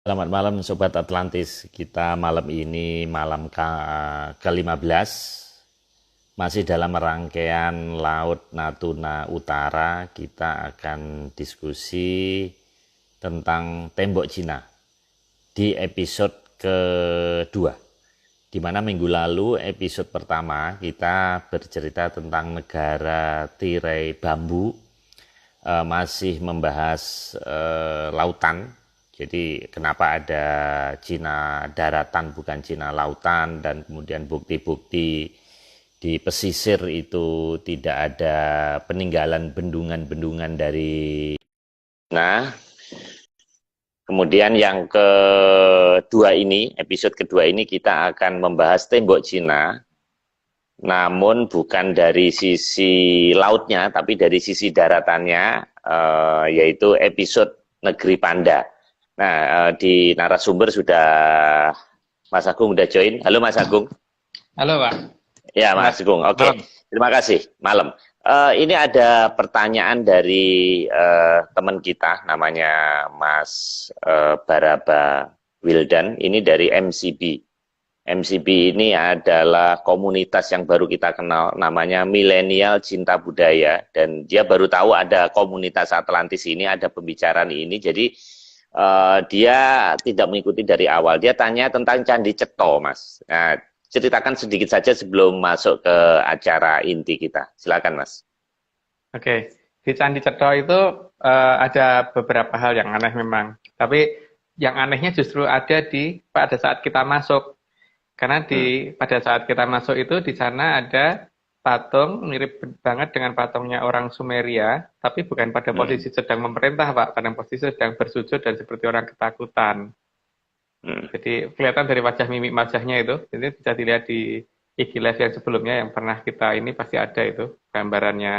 Selamat malam Sobat Atlantis. Kita malam ini malam ke-15 masih dalam rangkaian Laut Natuna Utara. Kita akan diskusi tentang tembok Cina di episode kedua. Di mana minggu lalu episode pertama kita bercerita tentang negara tirai bambu, masih membahas lautan. Jadi kenapa ada Cina daratan bukan Cina lautan, dan kemudian bukti-bukti di pesisir itu tidak ada peninggalan bendungan-bendungan dari. Nah, kemudian yang kedua ini, episode kedua ini kita akan membahas tembok Cina, namun bukan dari sisi lautnya, tapi dari sisi daratannya, yaitu episode Negeri Panda. Nah, di narasumber sudah Mas Agung udah join. Halo Mas Agung. Halo Pak. Ya Mas Agung, oke. Malam. Terima kasih, malam. Ini ada pertanyaan dari teman kita, namanya Mas Baraba Wildan. Ini dari MCB. MCB ini adalah komunitas yang baru kita kenal, namanya Milenial Cinta Budaya. Dan dia baru tahu ada komunitas Atlantis ini, ada pembicaraan ini. Jadi dia tidak mengikuti dari awal. Dia tanya tentang Candi Cetho, Mas. Nah, ceritakan sedikit saja sebelum masuk ke acara inti kita. Silakan, Mas. Oke, di Candi Cetho itu ada beberapa hal yang aneh memang. Tapi yang anehnya justru ada pada saat kita masuk. Karena pada saat kita masuk itu di sana ada patung mirip banget dengan patungnya orang Sumeria, tapi bukan pada posisi sedang memerintah, Pak. Pada posisi sedang bersujud dan seperti orang ketakutan. Jadi kelihatan dari mimik wajahnya itu. Jadi bisa dilihat di IG Live yang sebelumnya yang pernah kita ini pasti ada itu gambarannya.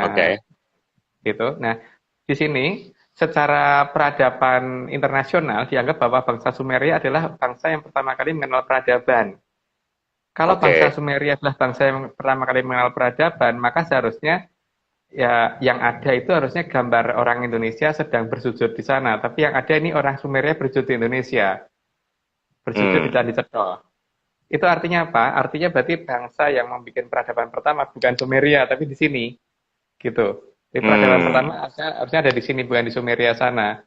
Gitu. Nah, di sini secara peradaban internasional dianggap bahwa bangsa Sumeria adalah bangsa yang pertama kali mengenal peradaban. Kalau bangsa Sumeria adalah bangsa yang pertama kali mengenal peradaban, maka seharusnya ya yang ada itu harusnya gambar orang Indonesia sedang bersujud di sana. Tapi yang ada ini orang Sumeria bersujud di Indonesia, bersujud di Candi Cetho. Itu artinya apa? Artinya berarti bangsa yang membuat peradaban pertama bukan Sumeria, tapi di sini, gitu. Jadi peradaban pertama harusnya ada di sini, bukan di Sumeria sana.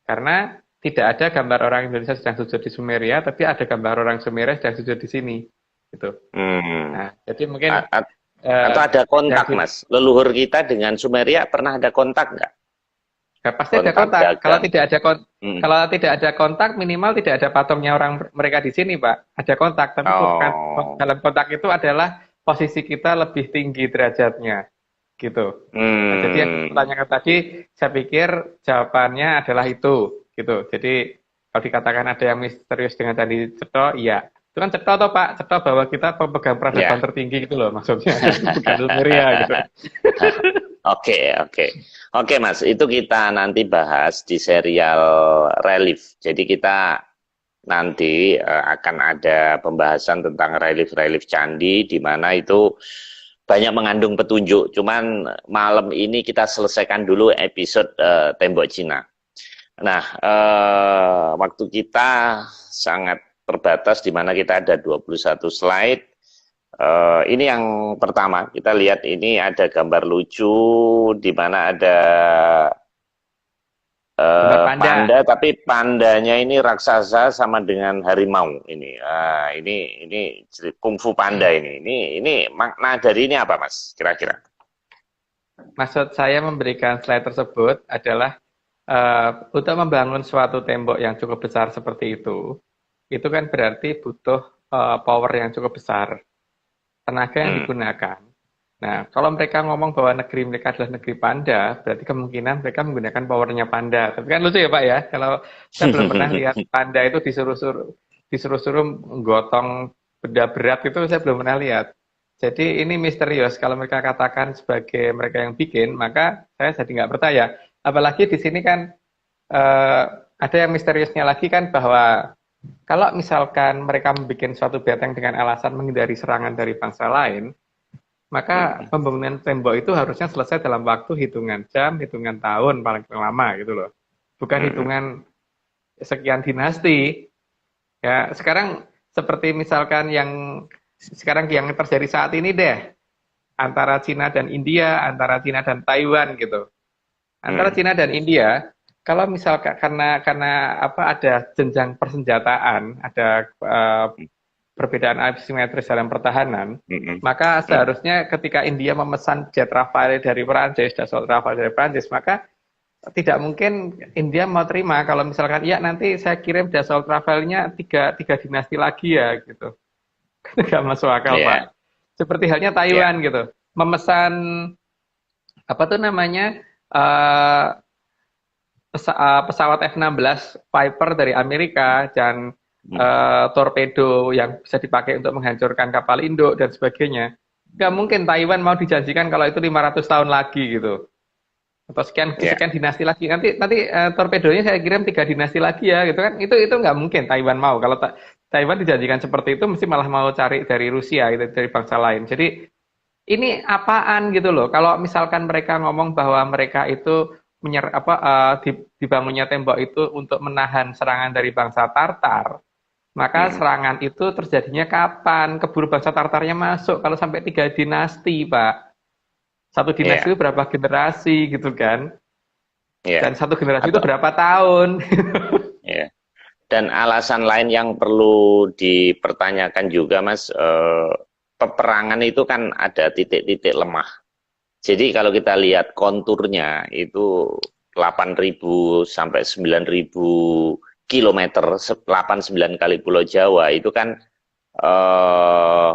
Karena tidak ada gambar orang Indonesia sedang sujud di Sumeria, tapi ada gambar orang Sumeria sedang sujud di sini. Gitu. Nah, jadi mungkin atau ada kontak, Mas. Leluhur kita dengan Sumeria pernah ada kontak nggak? Ya, pasti ada kontak. Kalau tidak ada kontak, minimal tidak ada patungnya orang mereka di sini, Pak. Ada kontak, tapi bukan dalam kontak itu adalah posisi kita lebih tinggi derajatnya, gitu. Nah, jadi yang ditanyakan tadi, saya pikir jawabannya adalah itu, gitu. Jadi kalau dikatakan ada yang misterius dengan Candi Cetho, iya. Itu kan Cetho toh Pak, Cetho bahwa kita pemegang peradaban tertinggi gitu loh maksudnya, bukan Sumeria gitu. Oke Mas, itu kita nanti bahas di serial relief. Jadi kita nanti akan ada pembahasan tentang relief candi, di mana itu banyak mengandung petunjuk. Cuman malam ini kita selesaikan dulu episode tembok Cina. Nah, waktu kita sangat terbatas, di mana kita ada 21 slide. Ini yang pertama, kita lihat ini ada gambar lucu, di mana ada panda, tapi pandanya ini raksasa sama dengan harimau. Ini kungfu panda ini. Ini makna dari ini apa, Mas? Kira-kira? Maksud saya memberikan slide tersebut adalah untuk membangun suatu tembok yang cukup besar seperti itu kan berarti butuh power yang cukup besar, tenaga yang digunakan. Nah, kalau mereka ngomong bahwa negeri mereka adalah negeri panda, berarti kemungkinan mereka menggunakan powernya panda. Tapi kan lucu ya Pak ya, kalau saya belum pernah lihat panda itu disuruh-suruh menggotong benda berat, itu saya belum pernah lihat. Jadi ini misterius. Kalau mereka katakan sebagai mereka yang bikin, maka saya jadi nggak percaya. Apalagi di sini kan ada yang misteriusnya lagi kan, bahwa kalau misalkan mereka membuat suatu benteng dengan alasan menghindari serangan dari bangsa lain, maka pembangunan tembok itu harusnya selesai dalam waktu hitungan jam, hitungan tahun paling lama gitu loh. Bukan hitungan sekian dinasti. Ya, sekarang seperti misalkan yang sekarang yang terjadi saat ini deh, antara Cina dan India, antara Cina dan Taiwan gitu. Antara Hmm. Cina dan India, kalau misalkan karena apa ada jenjang persenjataan, ada perbedaan asimetris dalam pertahanan, Hmm. maka Hmm. seharusnya ketika India memesan jet Rafale dari Perancis, Dassault Rafale dari Perancis, maka tidak mungkin India mau terima kalau misalkan ya nanti saya kirim Dassault Rafale-nya tiga dinasti lagi ya gitu. Nggak masuk akal Ya, Pak. Seperti halnya ya. Taiwan gitu, memesan apa tuh namanya eh, pesawat F-16 Viper dari Amerika dan Hmm. torpedo yang bisa dipakai untuk menghancurkan kapal induk dan sebagainya. Nggak mungkin Taiwan mau dijanjikan kalau itu 500 tahun lagi gitu. Atau sekian Ya. sekian dinasti lagi. Nanti torpedonya saya kirim 3 dinasti lagi ya gitu kan. Itu nggak mungkin Taiwan mau. Kalau Taiwan dijanjikan seperti itu mesti malah mau cari dari Rusia gitu, dari bangsa lain. Jadi ini apaan gitu loh. Kalau misalkan mereka ngomong bahwa mereka itu dibangunnya tembok itu untuk menahan serangan dari bangsa Tartar, maka Hmm. serangan itu terjadinya kapan? Keburu bangsa Tartarnya masuk kalau sampai 3 dinasti, Pak. Satu dinasti Ya. itu berapa generasi gitu kan? Ya. Dan satu generasi itu Atau berapa tahun? ya. Dan alasan lain yang perlu dipertanyakan juga, Mas, peperangan itu kan ada titik-titik lemah. Jadi kalau kita lihat konturnya itu 8.000 sampai 9.000 kilometer, 8-9 kali Pulau Jawa itu kan eh,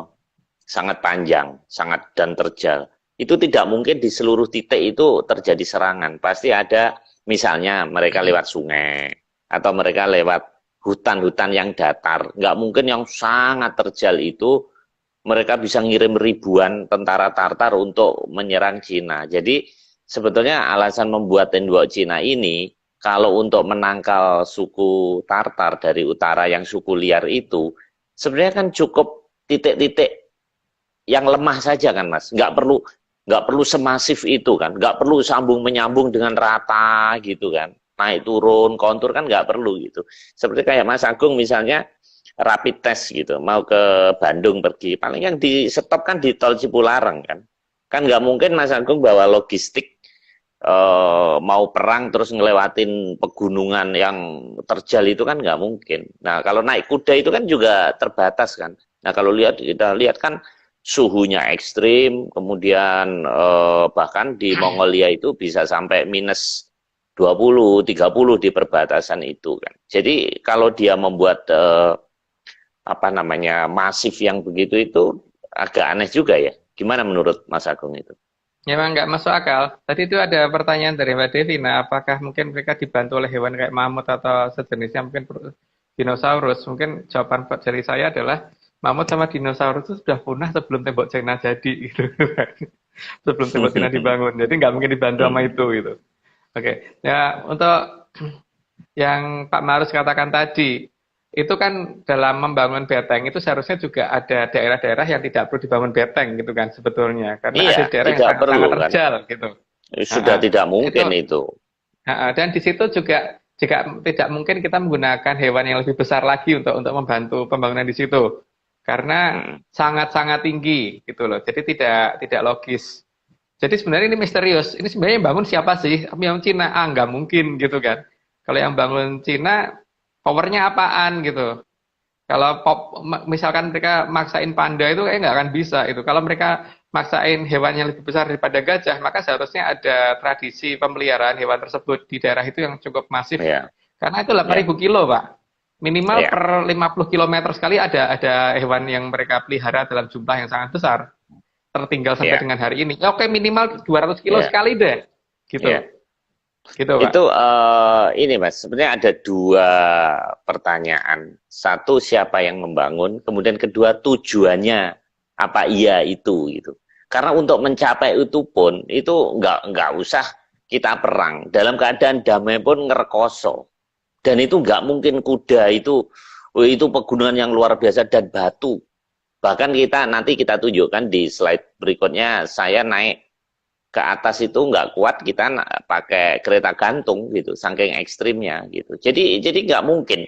sangat panjang, sangat dan terjal. Itu tidak mungkin di seluruh titik itu terjadi serangan. Pasti ada misalnya mereka lewat sungai atau mereka lewat hutan-hutan yang datar. Nggak mungkin yang sangat terjal itu mereka bisa ngirim ribuan tentara Tartar untuk menyerang Cina. Jadi sebetulnya alasan membuat tembok Cina ini kalau untuk menangkal suku Tartar dari utara yang suku liar itu sebenarnya kan cukup titik-titik yang lemah saja kan Mas. Nggak perlu semasif itu kan. Nggak perlu sambung menyambung dengan rata gitu kan. Naik turun kontur kan nggak perlu gitu. Seperti kayak Mas Agung misalnya rapid test gitu, mau ke Bandung pergi, paling yang di stop kan di tol Cipularang kan nggak mungkin Mas Agung bawa logistik mau perang terus ngelewatin pegunungan yang terjal itu kan nggak mungkin. Nah kalau naik kuda itu kan juga terbatas kan. Nah kalau kita lihat kan suhunya ekstrim, kemudian bahkan di Mongolia itu bisa sampai minus 20, 30 di perbatasan itu kan. Jadi kalau dia membuat apa namanya masif yang begitu itu agak aneh juga ya. Gimana menurut Mas Agung itu? Memang nggak masuk akal. Tadi itu ada pertanyaan dari Mbak Devina, apakah mungkin mereka dibantu oleh hewan kayak mamut atau sejenisnya, mungkin dinosaurus? Mungkin jawaban dari saya adalah mamut sama dinosaurus itu sudah punah sebelum tembok China jadi, gitu. Sebelum tembok China dibangun. Jadi nggak mungkin dibantu sama itu, gitu. Oke, ya untuk yang Pak Marus katakan tadi, itu kan dalam membangun beteng itu seharusnya juga ada daerah-daerah yang tidak perlu dibangun beteng gitu kan sebetulnya, karena Iya, ada daerah yang tidak perlu sangat-sangat kan. terjal gitu. Sudah Ha-ha. tidak Itu mungkin itu. dan di situ juga jika tidak mungkin kita menggunakan hewan yang lebih besar lagi untuk membantu pembangunan di situ karena Hmm. sangat-sangat tinggi gitu loh. Jadi tidak logis. Jadi sebenarnya ini misterius. Ini sebenarnya yang bangun siapa sih? Yang Cina? Ah, nggak mungkin gitu kan. Kalau yang bangun Cina, powernya apaan gitu. Kalau misalkan mereka maksain panda itu kayak nggak akan bisa itu. Kalau mereka maksain hewan yang lebih besar daripada gajah, maka seharusnya ada tradisi pemeliharaan hewan tersebut di daerah itu yang cukup masif. Ya, Karena itu 8.000 ya, kilo, Pak. Minimal ya, per 50 kilometer sekali ada hewan yang mereka pelihara dalam jumlah yang sangat besar. Tertinggal sampai ya, dengan hari ini. Ya oke, minimal 200 kilo ya, sekali deh. ya. Gitu. Gitu, Pak. Itu ini Mas, sebenarnya ada dua pertanyaan. Satu siapa yang membangun, kemudian kedua tujuannya apa iya itu gitu. Karena untuk mencapai itu pun itu nggak usah kita perang. Dalam keadaan damai pun ngerekoso. Dan itu nggak mungkin kuda itu oh, itu pegunungan yang luar biasa dan batu. Bahkan nanti kita tunjukkan di slide berikutnya saya naik ke atas itu nggak kuat, kita pakai kereta gantung gitu, saking ekstrimnya gitu. Jadi nggak mungkin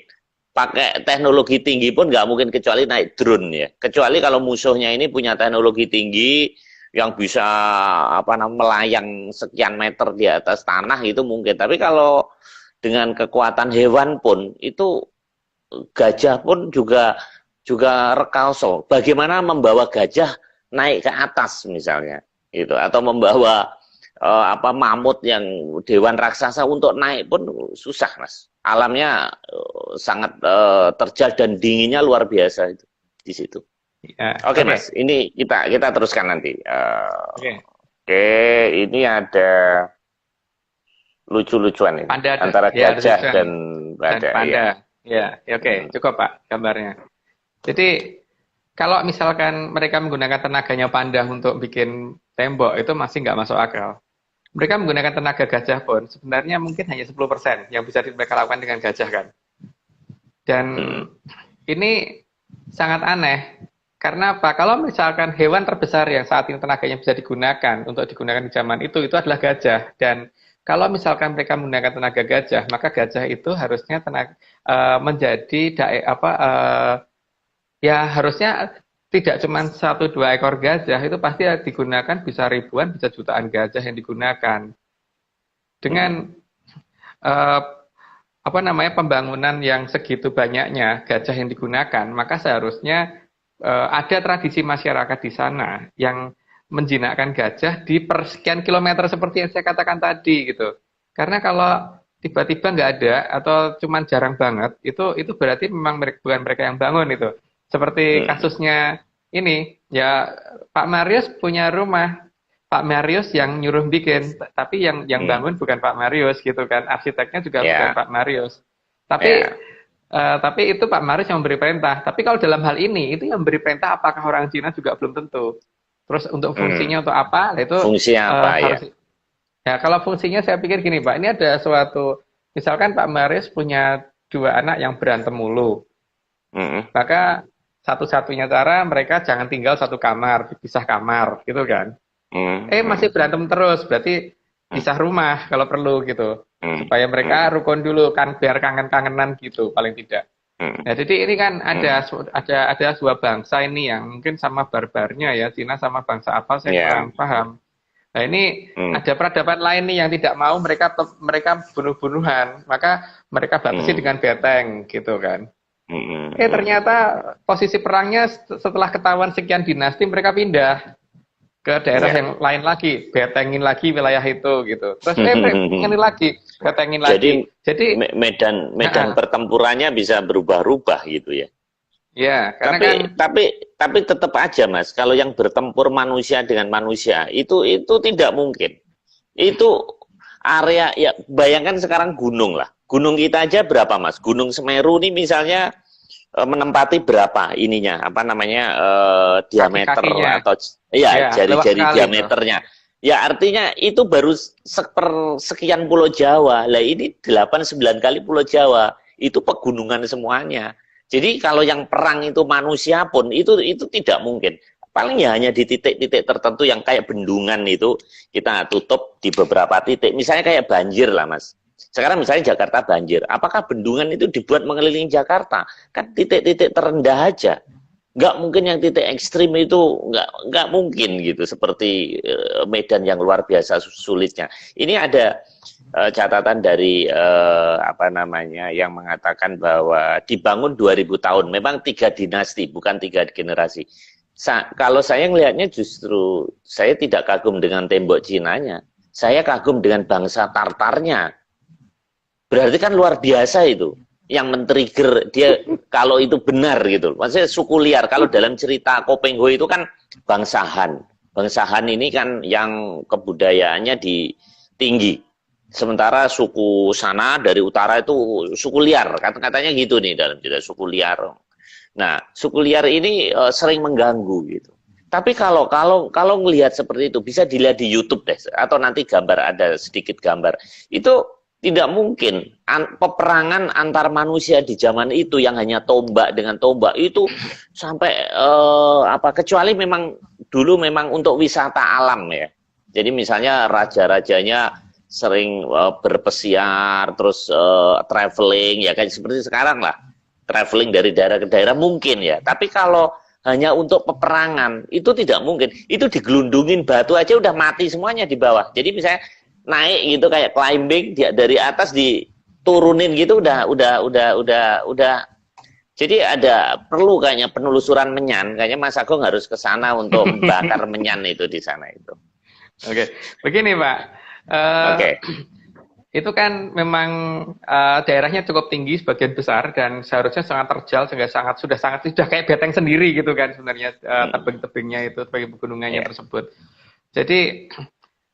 pakai teknologi tinggi pun nggak mungkin kecuali naik drone ya. Kecuali kalau musuhnya ini punya teknologi tinggi yang bisa apa namanya melayang sekian meter di atas tanah itu mungkin. Tapi kalau dengan kekuatan hewan pun itu gajah pun juga rekalso. Bagaimana membawa gajah naik ke atas misalnya, gitu, atau membawa apa mamut yang dewan raksasa untuk naik pun susah, Mas. Alamnya sangat terjal dan dinginnya luar biasa itu di situ. Ya, Oke, Mas, ini kita teruskan nanti. Oke, ini ada lucu-lucuan ini antara gajah dan panda. Ya, oke, cukup Pak gambarnya. Jadi kalau misalkan mereka menggunakan tenaganya panda untuk bikin tembok itu masih nggak masuk akal. Mereka menggunakan tenaga gajah pun sebenarnya mungkin hanya 10% yang bisa mereka lakukan dengan gajah kan. Dan ini sangat aneh. Karena apa? Kalau misalkan hewan terbesar yang saat ini tenaganya bisa digunakan untuk digunakan di zaman itu adalah gajah. Dan kalau misalkan mereka menggunakan tenaga gajah, maka gajah itu harusnya menjadi ya harusnya tidak cuma 1-2 ekor gajah, itu pasti digunakan bisa ribuan, bisa jutaan gajah yang digunakan. Dengan pembangunan yang segitu banyaknya gajah yang digunakan, maka seharusnya ada tradisi masyarakat di sana yang menjinakkan gajah di persekian kilometer seperti yang saya katakan tadi gitu. Karena kalau tiba-tiba nggak ada atau cuma jarang banget, itu berarti memang bukan mereka yang bangun itu. Seperti kasusnya ini, ya Pak Marius punya rumah, Pak Marius yang nyuruh bikin, tapi yang bangun bukan Pak Marius gitu kan, arsiteknya juga bukan Pak Marius. Tapi itu Pak Marius yang memberi perintah. Tapi kalau dalam hal ini, itu yang memberi perintah apakah orang Cina juga belum tentu. Terus untuk fungsinya untuk apa? Itu fungsinya apa harus, ya kalau fungsinya saya pikir gini Pak, ini ada suatu, misalkan Pak Marius punya 2 anak yang berantem mulu, maka satu-satunya cara mereka jangan tinggal satu kamar, dipisah kamar, gitu kan. Masih berantem terus, berarti pisah rumah kalau perlu gitu. Supaya mereka rukun dulu, kan biar kangen-kangenan gitu, paling tidak. Nah, jadi ini kan ada sebuah bangsa ini yang mungkin sama barbarnya ya, Cina sama bangsa apa saya kurang paham. Nah, ini ada peradaban lain nih yang tidak mau mereka bunuh-bunuhan, maka mereka batasi dengan beteng gitu kan. Ternyata posisi perangnya setelah ketahuan sekian dinasti mereka pindah ke daerah yang lain lagi, betengin lagi wilayah itu gitu. Terus ini lagi, betengin lagi. Jadi medan pertempurannya bisa berubah-ubah gitu ya. Ya, karena tapi tetap aja Mas, kalau yang bertempur manusia dengan manusia itu tidak mungkin. Itu area ya, bayangkan sekarang gunung lah. Gunung kita aja berapa Mas? Gunung Semeru ini misalnya menempati berapa ininya, apa namanya, diameter atau jari-jari diameternya. Ya artinya itu baru sekian pulau Jawa. Lah ini 8-9 kali pulau Jawa. Itu pegunungan semuanya. Jadi kalau yang perang itu manusia pun itu tidak mungkin. Paling ya hanya di titik-titik tertentu yang kayak bendungan itu kita tutup di beberapa titik. Misalnya kayak banjir lah Mas. Sekarang misalnya Jakarta banjir. Apakah bendungan itu dibuat mengelilingi Jakarta? Kan titik-titik terendah aja. Nggak mungkin yang titik ekstrim itu nggak mungkin gitu. Seperti medan yang luar biasa sulitnya. Ini ada catatan dari apa namanya yang mengatakan bahwa dibangun 2000 tahun. Memang 3 dinasti, bukan 3 generasi. Kalau saya melihatnya justru saya tidak kagum dengan tembok Cinanya. Saya kagum dengan bangsa Tartarnya. Berarti kan luar biasa itu. Yang men-trigger dia kalau itu benar gitu. Maksudnya suku liar. Kalau dalam cerita Kopeng Ho itu kan bangsa Han. Bangsa Han ini kan yang kebudayaannya tinggi. Sementara suku sana dari utara itu suku liar. Katanya gitu nih dalam cerita suku liar. Nah, suku liar ini sering mengganggu gitu. Tapi kalau melihat seperti itu bisa dilihat di YouTube deh, atau nanti ada sedikit gambar. Itu tidak mungkin peperangan antar manusia di zaman itu yang hanya tombak dengan tombak itu sampai kecuali memang dulu memang untuk wisata alam ya. Jadi misalnya raja-rajanya sering berpesiar, terus traveling, ya kayak seperti sekarang lah, traveling dari daerah ke daerah mungkin ya. Tapi kalau hanya untuk peperangan itu tidak mungkin. Itu digelundungin batu aja udah mati semuanya di bawah. Jadi misalnya naik gitu kayak climbing dia dari atas diturunin gitu udah. Jadi ada perlu kayaknya penelusuran Menyan. Kayaknya Mas Agung harus ke sana untuk membakar Menyan itu di sana itu. Oke, begini Pak. Oke. Itu kan memang daerahnya cukup tinggi sebagian besar dan seharusnya sangat terjal, sudah kayak beteng sendiri gitu kan sebenarnya tebing-tebingnya itu, tebing pegunungannya tersebut. Jadi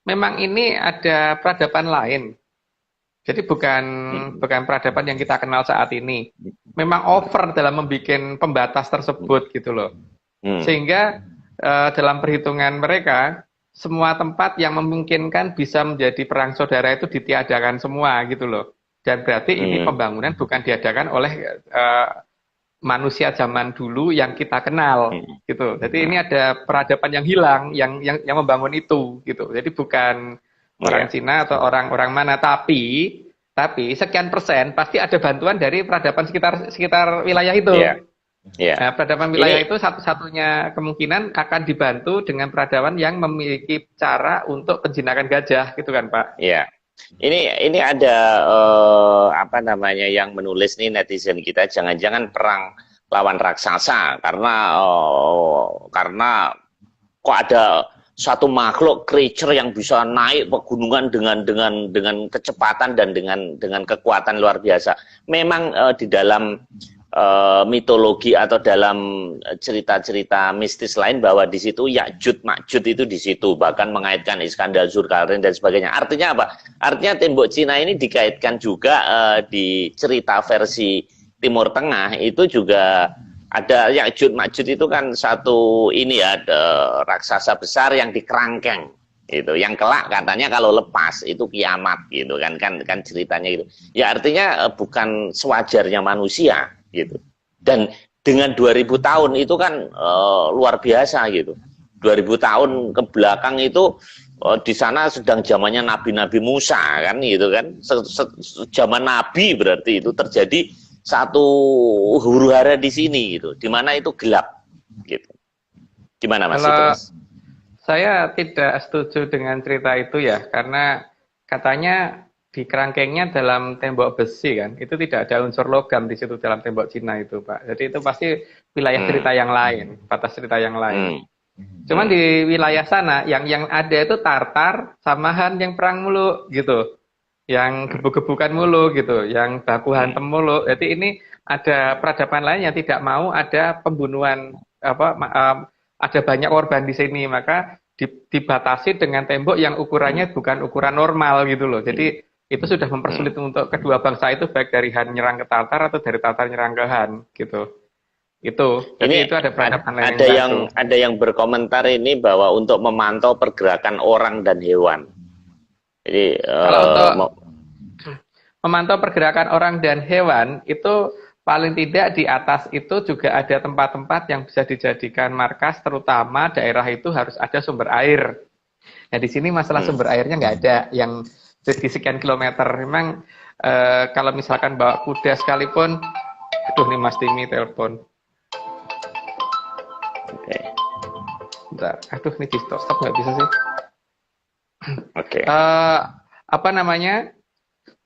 memang ini ada peradaban lain. Jadi bukan peradaban yang kita kenal saat ini. Memang over dalam membuat pembatas tersebut gitu loh. Sehingga dalam perhitungan mereka semua tempat yang memungkinkan bisa menjadi perang saudara itu ditiadakan semua gitu loh. Dan berarti ini pembangunan bukan diadakan oleh manusia zaman dulu yang kita kenal gitu. Jadi ini ada peradaban yang hilang yang membangun itu gitu. Jadi bukan orang Cina atau orang mana, tapi sekian persen pasti ada bantuan dari peradaban sekitar wilayah itu. Nah, peradaban wilayah itu satu-satunya kemungkinan akan dibantu dengan peradaban yang memiliki cara untuk penjinakan gajah, gitu kan, Pak? Iya. Ini ada apa namanya yang menulis nih netizen kita, jangan-jangan perang lawan raksasa karena kok ada satu makhluk creature yang bisa naik pegunungan dengan kecepatan dan dengan kekuatan luar biasa. Memang di dalam mitologi atau dalam cerita-cerita mistis lain bahwa di situ Ya'juj Ma'juj itu di situ, bahkan mengaitkan Iskandar Zulkarnain dan sebagainya. Artinya apa? Artinya tembok Cina ini dikaitkan juga di cerita versi Timur Tengah itu juga ada Ya'juj Ma'juj itu kan satu ini ya, raksasa besar yang dikerangkeng itu, yang kelak katanya kalau lepas itu kiamat gitu kan ceritanya gitu. Ya artinya bukan sewajarnya manusia gitu. Dan dengan 2000 tahun itu kan luar biasa gitu. 2000 tahun ke belakang itu di sana sedang zamannya Nabi-Nabi Musa kan gitu kan. Zaman Nabi berarti itu terjadi satu huru-hara di sini gitu. Di mana itu gelap gitu. Gimana Mas itu, Mas? Saya tidak setuju dengan cerita itu ya, karena katanya di kerangkengnya dalam tembok besi kan, itu tidak ada unsur logam di situ dalam tembok Cina itu, Pak. Jadi itu pasti wilayah cerita yang lain, batas cerita yang lain. Cuman di wilayah sana yang ada itu Tartar sama Han yang perang mulu gitu, yang gebuk-gebukan mulu gitu, yang baku hantem mulu. Jadi ini ada peradaban lain yang tidak mau ada pembunuhan ada banyak korban di sini, maka dibatasi dengan tembok yang ukurannya bukan ukuran normal gitu loh. Jadi itu sudah mempersulit untuk kedua bangsa itu, baik dari Han nyerang ke Tatar atau dari Tatar nyerang ke Han gitu. Jadi ini itu ada peradaban lain ada yang berkomentar ini bahwa untuk memantau pergerakan orang dan hewan. Jadi kalau untuk memantau pergerakan orang dan hewan itu paling tidak di atas itu juga ada tempat-tempat yang bisa dijadikan markas, terutama daerah itu harus ada sumber air. Nah di sini masalah sumber airnya nggak ada yang di sekian kilometer. Memang kalau misalkan bawa kuda sekalipun, aduh nih Mas Timi telepon. Oke. Bentar, aduh nih di stop nggak bisa sih. Oke. Apa namanya?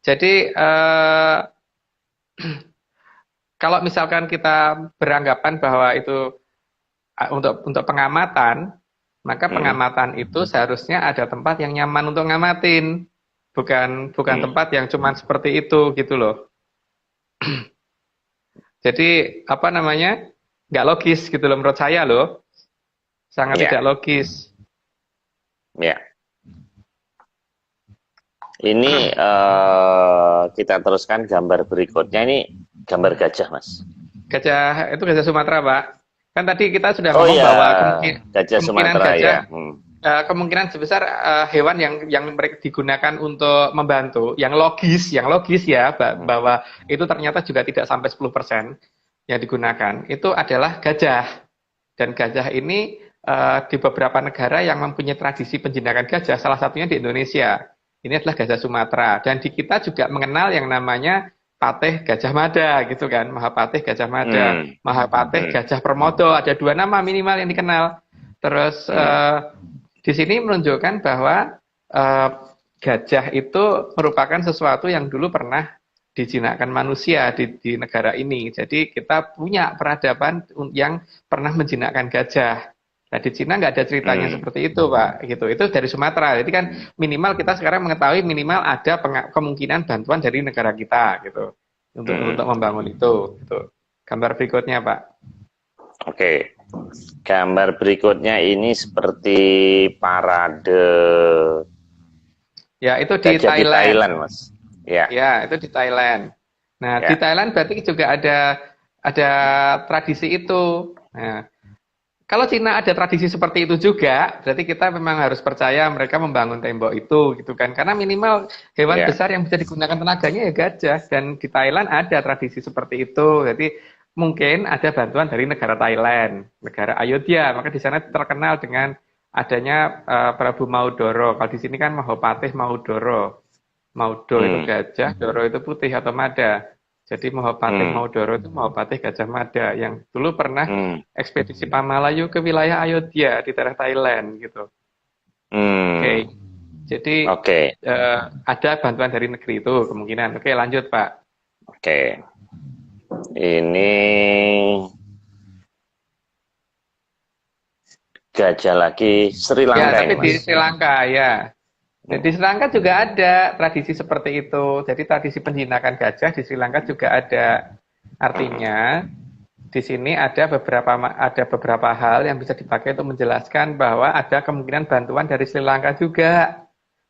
Jadi kalau misalkan kita beranggapan bahwa itu untuk pengamatan, maka pengamatan itu seharusnya ada tempat yang nyaman untuk ngamatin, bukan tempat yang cuman seperti itu gitu loh. Jadi apa namanya, nggak logis gitu loh menurut saya loh, sangat tidak logis. Ya. Ini kita teruskan gambar berikutnya, ini gambar gajah Mas. Gajah itu gajah Sumatera Pak. Kan tadi kita sudah ngomong bahwa gajah Sumatera gajah, kemungkinan sebesar hewan yang mereka digunakan untuk membantu, yang logis ya, bahwa itu ternyata juga tidak sampai 10% yang digunakan, itu adalah gajah. Dan gajah ini di beberapa negara yang mempunyai tradisi penjinakan gajah, salah satunya di Indonesia. Ini adalah gajah Sumatera. Dan di kita juga mengenal yang namanya Patih Gajah Mada, gitu kan. Mahapatih Gajah Mada, Mahapatih Gajah Permodo. Ada 2 nama minimal yang dikenal. Terus di sini menunjukkan bahwa gajah itu merupakan sesuatu yang dulu pernah dijinakkan manusia di negara ini. Jadi kita punya peradaban yang pernah menjinakkan gajah. Nah, di Cina nggak ada ceritanya seperti itu, Pak. Gitu. Itu dari Sumatera. Jadi kan minimal kita sekarang mengetahui minimal ada kemungkinan bantuan dari negara kita, gitu, untuk membangun itu. Gitu. Gambar berikutnya, Pak. Oke. Gambar berikutnya ini seperti parade. Ya, itu di Thailand. Di Thailand, Mas. Ya. Ya, itu di Thailand. Nah, di Thailand berarti juga ada tradisi itu. Nah, kalau Cina ada tradisi seperti itu juga, berarti kita memang harus percaya mereka membangun tembok itu, gitu kan? Karena minimal hewan besar yang bisa digunakan tenaganya ya gajah. Dan di Thailand ada tradisi seperti itu. Jadi mungkin ada bantuan dari negara Thailand, negara Ayodhya. Maka di sana terkenal dengan adanya Prabu Maudoro. Kalau di sini kan Mahapatih Maudoro. Maudo itu gajah, Doro itu putih atau mada. Jadi Mahapatih Maudoro itu Mahapatih Gajah Mada yang dulu pernah ekspedisi Pamalayu ke wilayah Ayodhya di daerah Thailand gitu. Oke. Jadi ada bantuan dari negeri itu kemungkinan. Oke, lanjut Pak. Oke. Ini gajah lagi Sri Lanka ya, tapi ini, Mas. di Sri Lanka ya. Dan di Sri Lanka juga ada tradisi seperti itu. Jadi tradisi penjinakan gajah di Sri Lanka juga ada. Artinya di sini ada beberapa hal yang bisa dipakai untuk menjelaskan bahwa ada kemungkinan bantuan dari Sri Lanka juga.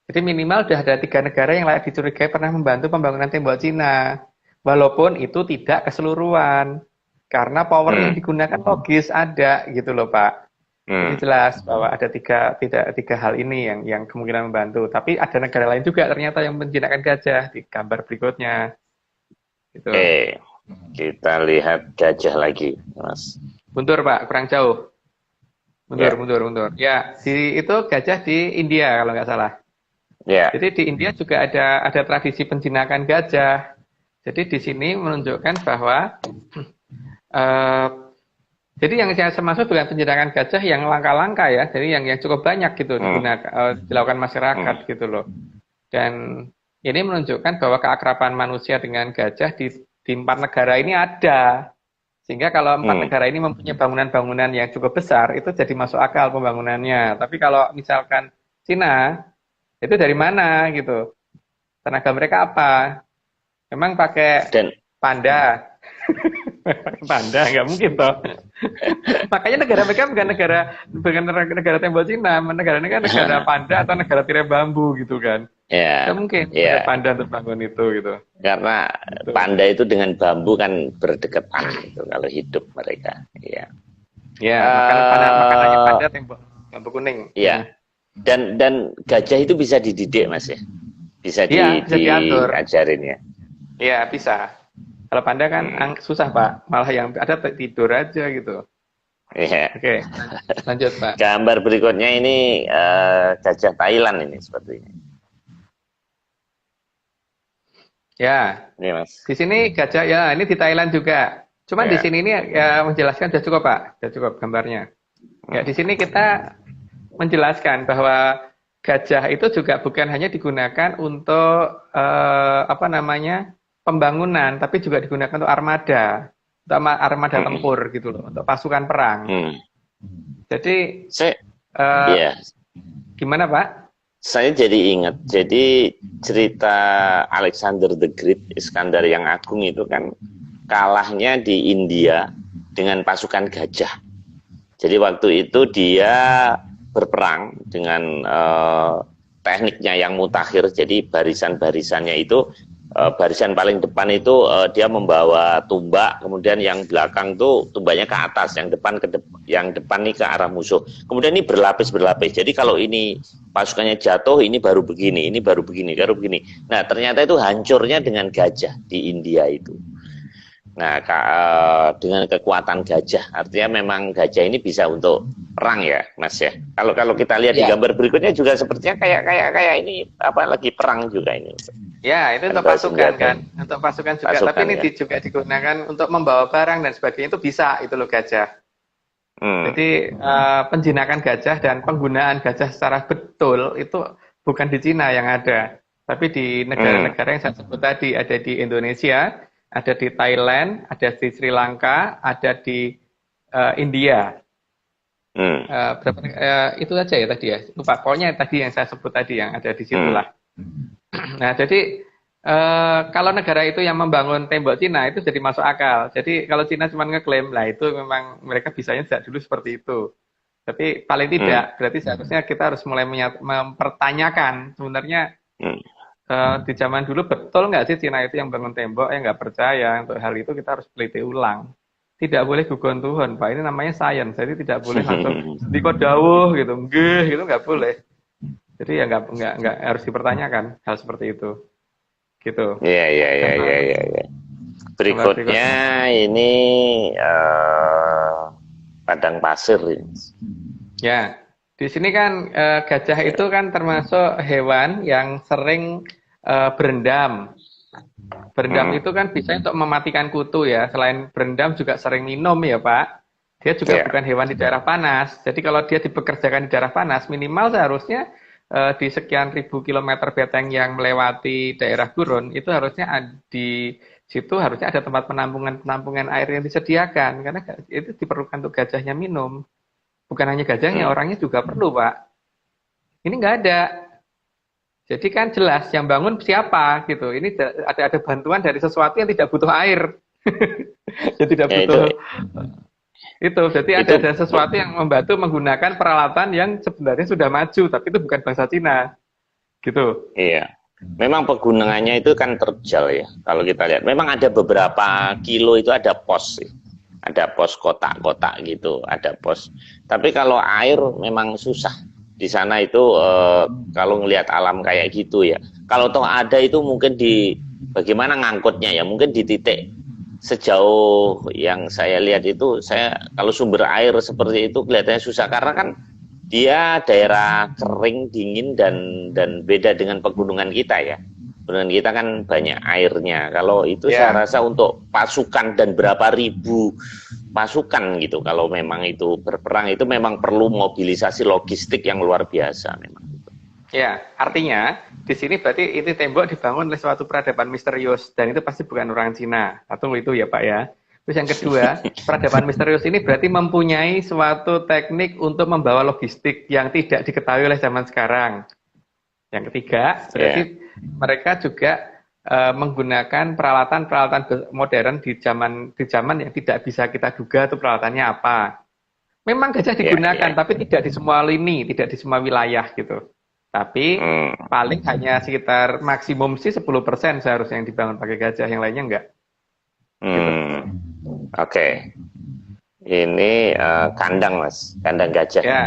Jadi minimal sudah ada 3 negara yang layak dicurigai pernah membantu pembangunan tembok Cina. Walaupun itu tidak keseluruhan. Karena power yang digunakan logis ada gitu loh Pak. Jadi jelas bahwa ada tiga hal ini yang kemungkinan membantu. Tapi ada negara lain juga ternyata yang menjinakkan gajah di gambar berikutnya. Gitu. Oke, kita lihat gajah lagi, Mas. Mundur Pak, kurang jauh. Mundur. Ya, itu gajah di India kalau nggak salah. Ya. Jadi di India juga ada tradisi penjinakan gajah. Jadi di sini menunjukkan bahwa jadi yang saya maksud bukan penjinakan gajah yang langka-langka ya, jadi yang cukup banyak gitu dilakukan masyarakat gitu loh. Dan ini menunjukkan bahwa keakraban manusia dengan gajah di 4 negara ini ada. Sehingga kalau 4 negara ini mempunyai bangunan-bangunan yang cukup besar, itu jadi masuk akal pembangunannya. Tapi kalau misalkan Cina, itu dari mana gitu? Tenaga mereka apa? Memang pakai panda. Panda nggak mungkin toh. Makanya negara mereka bukan negara tembok Cina, negaranya kan negara panda atau negara tirai bambu gitu kan. Ya. Nggak mungkin ada panda untuk bangun itu gitu. Karena panda itu dengan bambu kan berdekatan gitu kalau hidup mereka. Iya. Ya, makanannya panda tembok bambu kuning. Iya. Dan gajah itu bisa dididik Mas ya. Bisa diajarin ya. Iya, bisa. Kalau panda kan susah Pak, malah yang ada tidur aja gitu. Iya. Oke, lanjut Pak. Gambar berikutnya ini gajah Thailand ini sepertinya. Ya, ini Mas. Di sini gajah ya, ini di Thailand juga. Cuman di sini ini ya menjelaskan sudah cukup Pak, sudah cukup gambarnya. Ya di sini kita menjelaskan bahwa gajah itu juga bukan hanya digunakan untuk pembangunan, tapi juga digunakan untuk armada tempur gitu loh, untuk pasukan perang. Jadi, gimana Pak? Saya jadi ingat, jadi cerita Alexander the Great, Iskandar yang Agung itu kan kalahnya di India dengan pasukan gajah. Jadi waktu itu dia berperang dengan tekniknya yang mutakhir, jadi barisan-barisannya itu barisan paling depan itu dia membawa tumbak, kemudian yang belakang tuh tumbaknya ke atas, yang depan nih ke arah musuh. Kemudian ini berlapis. Jadi kalau ini pasukannya jatuh, ini baru begini, baru begini. Nah, ternyata itu hancurnya dengan gajah di India itu. Nah, dengan kekuatan gajah, artinya memang gajah ini bisa untuk perang ya, Mas ya. Kalau kita lihat di Ya, gambar berikutnya juga sepertinya kayak ini apa lagi perang juga ini. Ya, itu untuk Ada pasukan senjata kan, untuk pasukan juga. Tapi pasukan ini ya. juga digunakan untuk membawa barang dan sebagainya itu bisa itu loh gajah. Hmm. Jadi penjinakan gajah dan penggunaan gajah secara betul itu bukan di Cina yang ada, tapi di Hmm. negara-negara yang saya sebut tadi, ada di Indonesia, ada di Thailand, ada di Sri Lanka, ada di India. Hmm. Itu aja ya tadi ya. Lupa. Pokoknya tadi yang saya sebut tadi yang ada di Hmm. situlah. Nah, jadi kalau negara itu yang membangun tembok Cina itu jadi masuk akal. Jadi kalau Cina cuma ngeklaim, lah itu memang mereka bisanya sejak dulu seperti itu. Tapi paling Hmm. tidak, berarti seharusnya kita harus mulai mempertanyakan sebenarnya Hmm. di zaman dulu betul nggak sih Cina itu yang bangun tembok? Ya nggak percaya. Untuk hal itu kita harus teliti ulang. Tidak boleh gugon Tuhan, Pak. Ini namanya sains, jadi tidak boleh langsung di dawuh gitu, nggih gitu nggak boleh. Jadi ya nggak harus dipertanyakan hal seperti itu, gitu. Iya, iya, iya, Gambar, iya, iya, iya. gambar Berikutnya berikutnya. ini padang pasir ini. Ya, di sini kan gajah itu kan termasuk hewan yang sering berendam. Berendam Hmm. itu kan bisa untuk mematikan kutu ya. Selain berendam juga sering minum ya Pak. Dia juga Ya. bukan hewan di daerah panas. Jadi kalau dia dipekerjakan di daerah panas, minimal seharusnya di sekian ribu kilometer beteng yang melewati daerah gurun, itu harusnya di situ harusnya ada tempat penampungan air yang disediakan. Karena itu diperlukan untuk gajahnya minum. Bukan hanya gajahnya, Hmm. orangnya juga perlu Pak. Ini nggak ada. Jadi kan jelas yang bangun siapa gitu. Ini ada bantuan dari sesuatu yang tidak butuh air. Yang tidak Ya butuh itu. Jadi itu ada sesuatu yang membantu menggunakan peralatan yang sebenarnya sudah maju, tapi itu bukan bangsa Cina. Gitu. iya. Memang penggunaannya itu kan terjal ya. Kalau kita lihat, memang ada beberapa kilo itu ada pos sih. Ada pos kotak-kotak gitu, ada pos. Tapi kalau air memang susah. Di sana itu kalau ngelihat alam kayak gitu ya. Kalau toh ada itu mungkin di bagaimana ngangkutnya ya, mungkin di titik sejauh yang saya lihat itu saya kalau sumber air seperti itu kelihatannya susah karena kan dia daerah kering, dingin dan beda dengan pegunungan kita ya. Pegunungan kita kan banyak airnya. Kalau itu saya Ya. rasa untuk pasukan dan berapa ribu pasukan gitu. Kalau memang itu berperang itu memang perlu mobilisasi logistik yang luar biasa memang. Ya, artinya di sini berarti itu tembok dibangun oleh suatu peradaban misterius dan itu pasti bukan orang Cina. Satu itu ya Pak ya. Terus yang kedua, peradaban misterius ini berarti mempunyai suatu teknik untuk membawa logistik yang tidak diketahui oleh zaman sekarang. Yang ketiga, berarti mereka juga menggunakan peralatan-peralatan modern di zaman yang tidak bisa kita duga itu peralatannya apa. Memang gajah digunakan, tapi tidak di semua lini, tidak di semua wilayah gitu. Tapi paling hanya sekitar maksimum sih 10% seharusnya yang dibangun pakai gajah, yang lainnya enggak. Gitu. Oke. Ini kandang Mas, kandang gajah. Ya.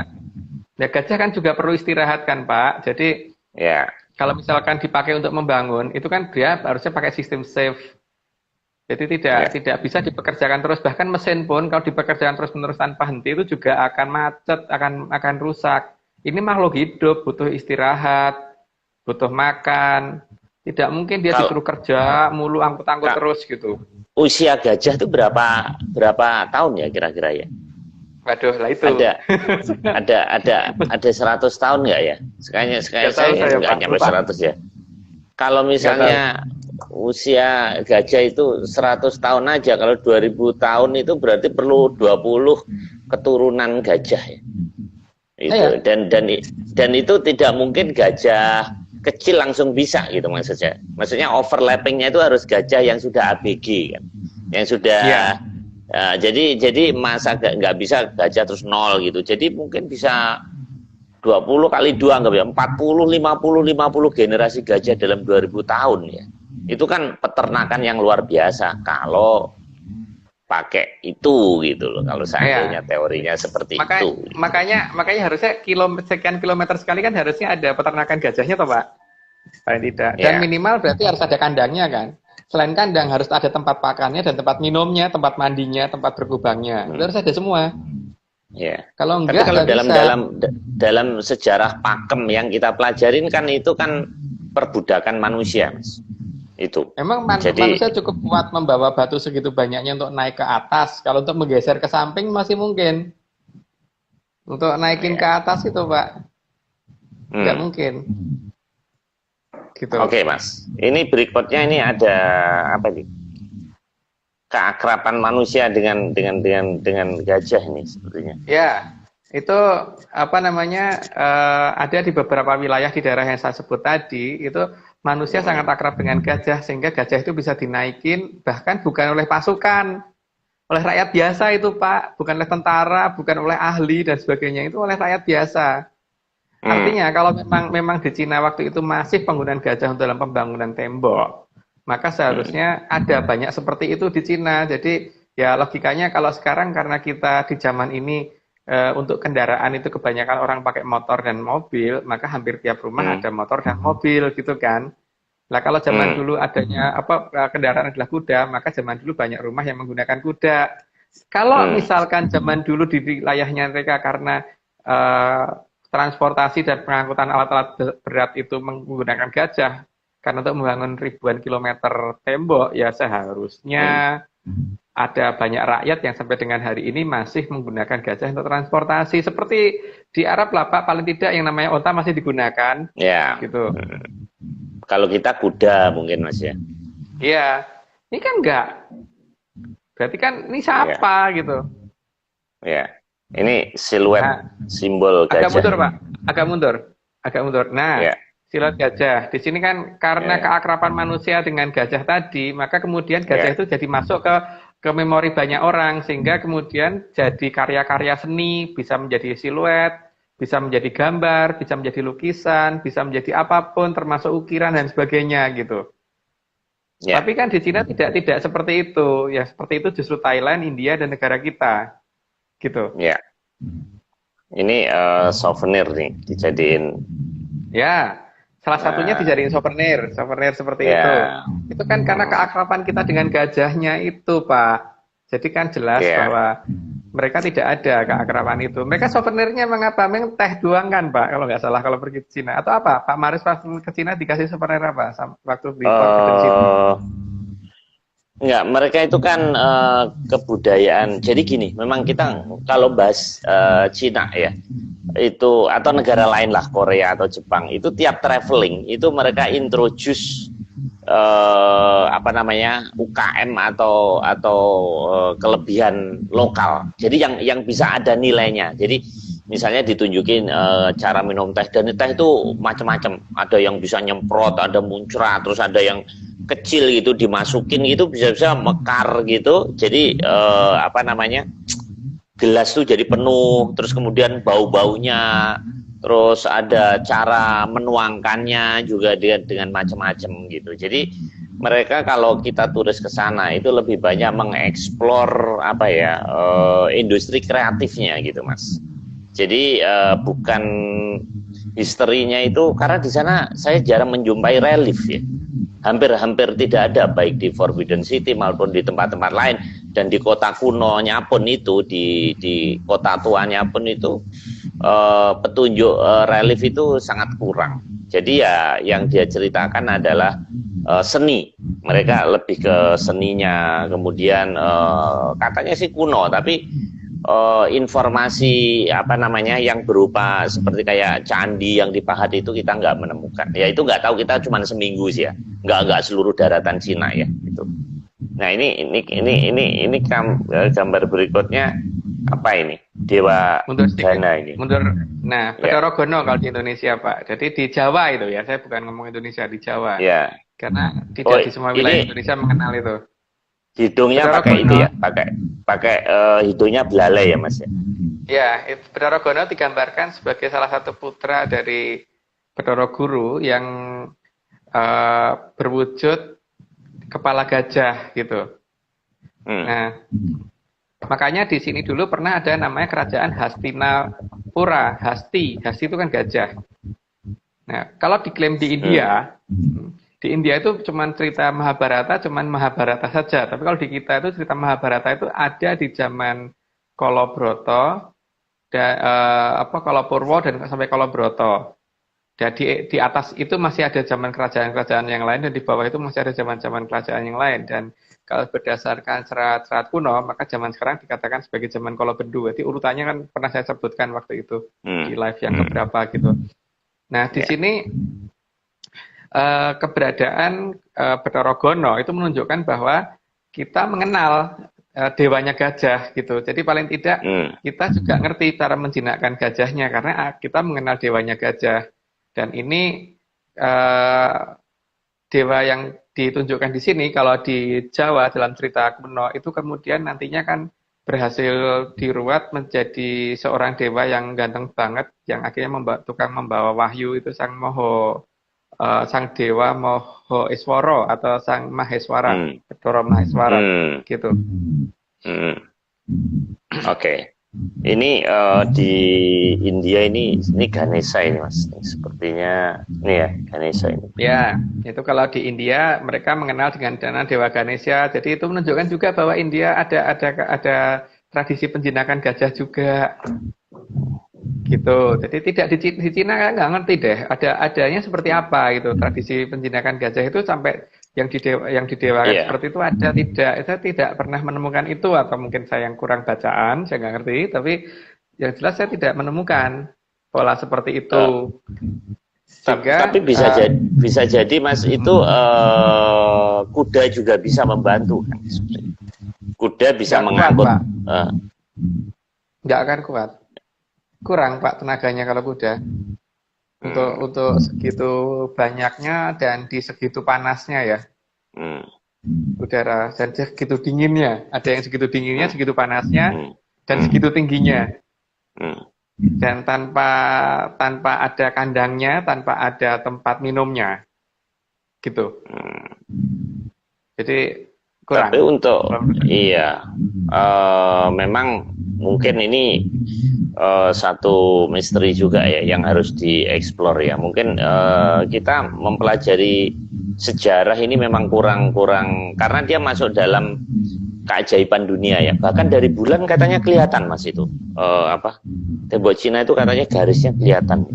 Ya gajah kan juga perlu istirahat kan Pak. Jadi Ya. kalau misalkan dipakai untuk membangun, itu kan dia harusnya pakai sistem safe. Jadi tidak bisa dipekerjakan terus. Bahkan mesin pun kalau dipekerjakan terus-menerus tanpa henti itu juga akan macet, akan rusak. Ini makhluk hidup, butuh istirahat, butuh makan. Tidak mungkin dia disuruh kerja mulu angkut-angkut terus gitu. Usia gajah itu berapa tahun ya kira-kira ya? Waduh, lah itu. Ada 100 tahun nggak ya? Sekalian saya nggak nyampe 100 ya. Kalau misalnya usia gajah itu 100 tahun aja, kalau 2000 tahun itu berarti perlu 20 keturunan gajah ya. Itu dan itu tidak mungkin gajah kecil langsung bisa gitu maksudnya. Maksudnya overlappingnya itu harus gajah yang sudah ABG kan, yang sudah jadi masa nggak bisa gajah terus 0 gitu. Jadi mungkin bisa 20 kali 2 anggap ya 40, 50 generasi gajah dalam 2000 tahun ya. Itu kan peternakan yang luar biasa kalau pakai itu gitu loh, kalau seandainya teorinya seperti itu. Makanya harusnya sekian kilometer sekali kan harusnya ada peternakan gajahnya toh Pak? Paling tidak. Dan minimal berarti harus ada kandangnya kan? Selain kandang harus ada tempat pakannya dan tempat minumnya, tempat mandinya, tempat berkubangnya. Itu harus ada semua. Ya. Kalau Tapi enggak kalau nggak dalam bisa. dalam dalam sejarah pakem yang kita pelajarin kan itu kan perbudakan manusia, Mas. Itu. Emang Jadi manusia cukup kuat membawa batu segitu banyaknya untuk naik ke atas. Kalau untuk menggeser ke samping masih mungkin. Untuk naikin ke ya. atas itu, Pak, nggak Hmm. mungkin. Gitu. Oke, Mas. Ini berikutnya ini ada apa nih? Keakraban manusia dengan gajah nih sepertinya. Ya, itu apa namanya, ada di beberapa wilayah di daerah yang saya sebut tadi, itu manusia sangat Hmm. akrab dengan gajah, sehingga gajah itu bisa dinaikin, bahkan bukan oleh pasukan, oleh rakyat biasa itu, Pak. Bukan oleh tentara, bukan oleh ahli dan sebagainya, itu oleh rakyat biasa. Hmm. Artinya kalau memang di Cina waktu itu masih penggunaan gajah dalam pembangunan tembok, maka Hmm. seharusnya ada banyak seperti itu di Cina. Jadi ya logikanya kalau sekarang karena kita di zaman ini untuk kendaraan itu kebanyakan orang pakai motor dan mobil, maka hampir tiap rumah Hmm. ada motor dan mobil gitu kan. Nah, kalau zaman Hmm. dulu adanya kendaraan adalah kuda, maka zaman dulu banyak rumah yang menggunakan kuda. Kalau Hmm. misalkan zaman dulu di wilayahnya mereka karena eh, transportasi dan pengangkutan alat-alat berat itu menggunakan gajah, karena untuk membangun ribuan kilometer tembok, ya Hmm. seharusnya ada banyak rakyat yang sampai dengan hari ini masih menggunakan gajah untuk transportasi. Seperti di Arab lah, Pak, paling tidak yang namanya onta masih digunakan, Ya. gitu. Hmm. Kalau kita kuda mungkin, Mas ya. Iya, ini kan enggak. Berarti kan ini Ya. siapa gitu. Ya. Ini siluet Nah, simbol agak gajah mundur, ini. Pak. Agak mundur. Agak mundur. Nah, Ya. silat gajah. Di sini kan karena Ya. keakraban manusia dengan gajah tadi, maka kemudian gajah Ya. itu jadi masuk ke memori banyak orang sehingga kemudian jadi karya-karya seni, bisa menjadi siluet, bisa menjadi gambar, bisa menjadi lukisan, bisa menjadi apapun termasuk ukiran dan sebagainya gitu. Ya. Tapi kan di Cina tidak seperti itu. Ya seperti itu justru Thailand, India dan negara kita gitu. Ya. Ini souvenir nih dijadiin. Ya, salah satunya Nah, dijadiin souvenir, souvenir seperti itu. ya. Itu kan karena keakraban kita dengan gajahnya itu, Pak. Jadi kan jelas Ya. bahwa mereka tidak ada keakraban itu. Mereka souvenirnya emang apa? Memang teh doang kan, Pak, kalau nggak salah kalau pergi ke Cina. Atau apa? Pak Maris pas ke Cina dikasih souvenir apa waktu di Forbidden City? eh Enggak, mereka itu kan kebudayaan. Jadi gini, memang kita kalau bahas Cina ya, itu atau negara lain lah, Korea atau Jepang, itu tiap traveling itu mereka introduce apa namanya UKM atau kelebihan lokal. Jadi yang bisa ada nilainya. Jadi misalnya ditunjukin cara minum teh, dan teh itu macam-macam. Ada yang bisa nyemprot, ada muncrat, terus ada yang kecil gitu dimasukin gitu bisa-bisa mekar gitu. Jadi apa namanya gelas tuh jadi penuh, terus kemudian bau-baunya, terus ada cara menuangkannya juga dengan macam-macam gitu. Jadi mereka kalau kita turis ke sana itu lebih banyak mengeksplor apa ya industri kreatifnya gitu, Mas. Jadi bukan historinya itu, karena di sana saya jarang menjumpai relief ya. Hampir-hampir tidak ada, baik di Forbidden City maupun di tempat-tempat lain, dan di kota kunonya pun itu, di kota tuanya pun itu petunjuk relief itu sangat kurang. Jadi ya yang dia ceritakan adalah seni. Mereka lebih ke seninya, kemudian katanya sih kuno, tapi informasi apa namanya yang berupa seperti kayak candi yang dipahat itu kita nggak menemukan. Ya itu nggak tahu, kita cuma seminggu sih ya, nggak seluruh daratan Cina ya itu. Nah ini gambar berikutnya apa ini, Dewa Mundur sedikit. Dana ini Mundur. Nah, ya. Bathara Gana kalau di Indonesia, Pak. Jadi di Jawa itu ya, saya bukan ngomong Indonesia, di Jawa. Ya. Karena Oh, tidak di semua wilayah ini Indonesia mengenal itu. hidungnya Bathara pakai itu Gana, ya, pakai hidungnya belalai ya, Mas ya. ya, Bathara Gana digambarkan sebagai salah satu putra dari Bathara Guru yang berwujud kepala gajah gitu. Hmm. Nah, makanya di sini dulu pernah ada namanya kerajaan Hastinapura. Hasti itu kan gajah. Nah, kalau diklaim di India itu cuman cerita Mahabharata, cuman Mahabharata saja. Tapi kalau di kita itu cerita Mahabharata itu ada di zaman Kolobroto, Kala Purwo dan sampai Kala Broto. Dan di atas itu masih ada zaman kerajaan-kerajaan yang lain, dan di bawah itu masih ada zaman-zaman kerajaan yang lain. Dan kalau berdasarkan serat-serat kuno, maka zaman sekarang dikatakan sebagai zaman Kolobendu. Jadi urutannya kan pernah saya sebutkan waktu itu di live yang keberapa gitu. Nah, di sini keberadaan Bathara Gana itu menunjukkan bahwa kita mengenal dewanya gajah gitu. Jadi paling tidak kita juga ngerti cara menjinakkan gajahnya, karena kita mengenal dewanya gajah. Dan ini dewa yang ditunjukkan di sini, kalau di Jawa dalam cerita kuno itu kemudian nantinya kan berhasil diruat menjadi seorang dewa yang ganteng banget, yang akhirnya tukang membawa wahyu itu sang sang dewa Moho Iswara atau sang Maheswara, Bathara Maheswara gitu. Oke. Ini di India ini Ganesha ini Mas. Sepertinya ini ya Ganesha ini. Ya, itu kalau di India mereka mengenal dengan Dewa Ganesha. Jadi itu menunjukkan juga bahwa India ada tradisi penjinakan gajah juga. Gitu. Jadi tidak di Cina nggak ngerti deh. Adanya seperti apa gitu. Tradisi penjinakan gajah itu sampai yang didewakan seperti itu ada tidak? Saya tidak pernah menemukan itu, atau mungkin saya yang kurang bacaan, saya nggak ngerti. Tapi yang jelas saya tidak menemukan pola seperti itu. Tapi bisa jadi Mas itu kuda juga bisa membantu kan? Kuda bisa mengangkut. Nggak akan kuat. Kurang Pak tenaganya kalau kuda. Untuk segitu banyaknya dan di segitu panasnya ya. Udara dan segitu dinginnya. Ada yang segitu dinginnya, segitu panasnya, dan segitu tingginya. Dan tanpa ada kandangnya, tanpa ada tempat minumnya. Gitu. Jadi kurang. Tapi memang mungkin ini satu misteri juga ya yang harus dieksplor ya. Mungkin kita mempelajari sejarah ini memang kurang karena dia masuk dalam keajaiban dunia ya. Bahkan dari bulan katanya kelihatan Mas itu tembok Cina itu katanya garisnya kelihatan.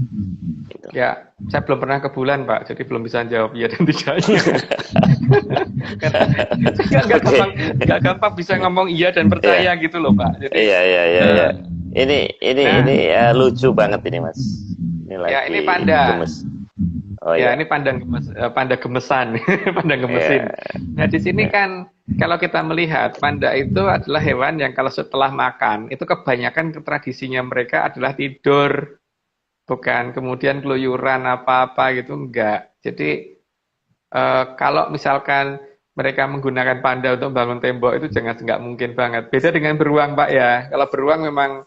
Gitu. Ya, saya belum pernah ke bulan Pak, jadi belum bisa jawab iya dan tidaknya. Nggak gampang bisa ngomong iya dan percaya gitu loh Pak. Jadi, iya. Ini lucu banget ini Mas. Ini panda. Gemes. Ini panda gemesan, panda gemesin. Nah di sini kan kalau kita melihat panda itu adalah hewan yang kalau setelah makan itu kebanyakan tradisinya mereka adalah tidur, bukan kemudian keluyuran apa-apa gitu, enggak. Jadi kalau misalkan mereka menggunakan panda untuk bangun tembok itu nggak mungkin banget. Beda dengan beruang Pak ya. Kalau beruang memang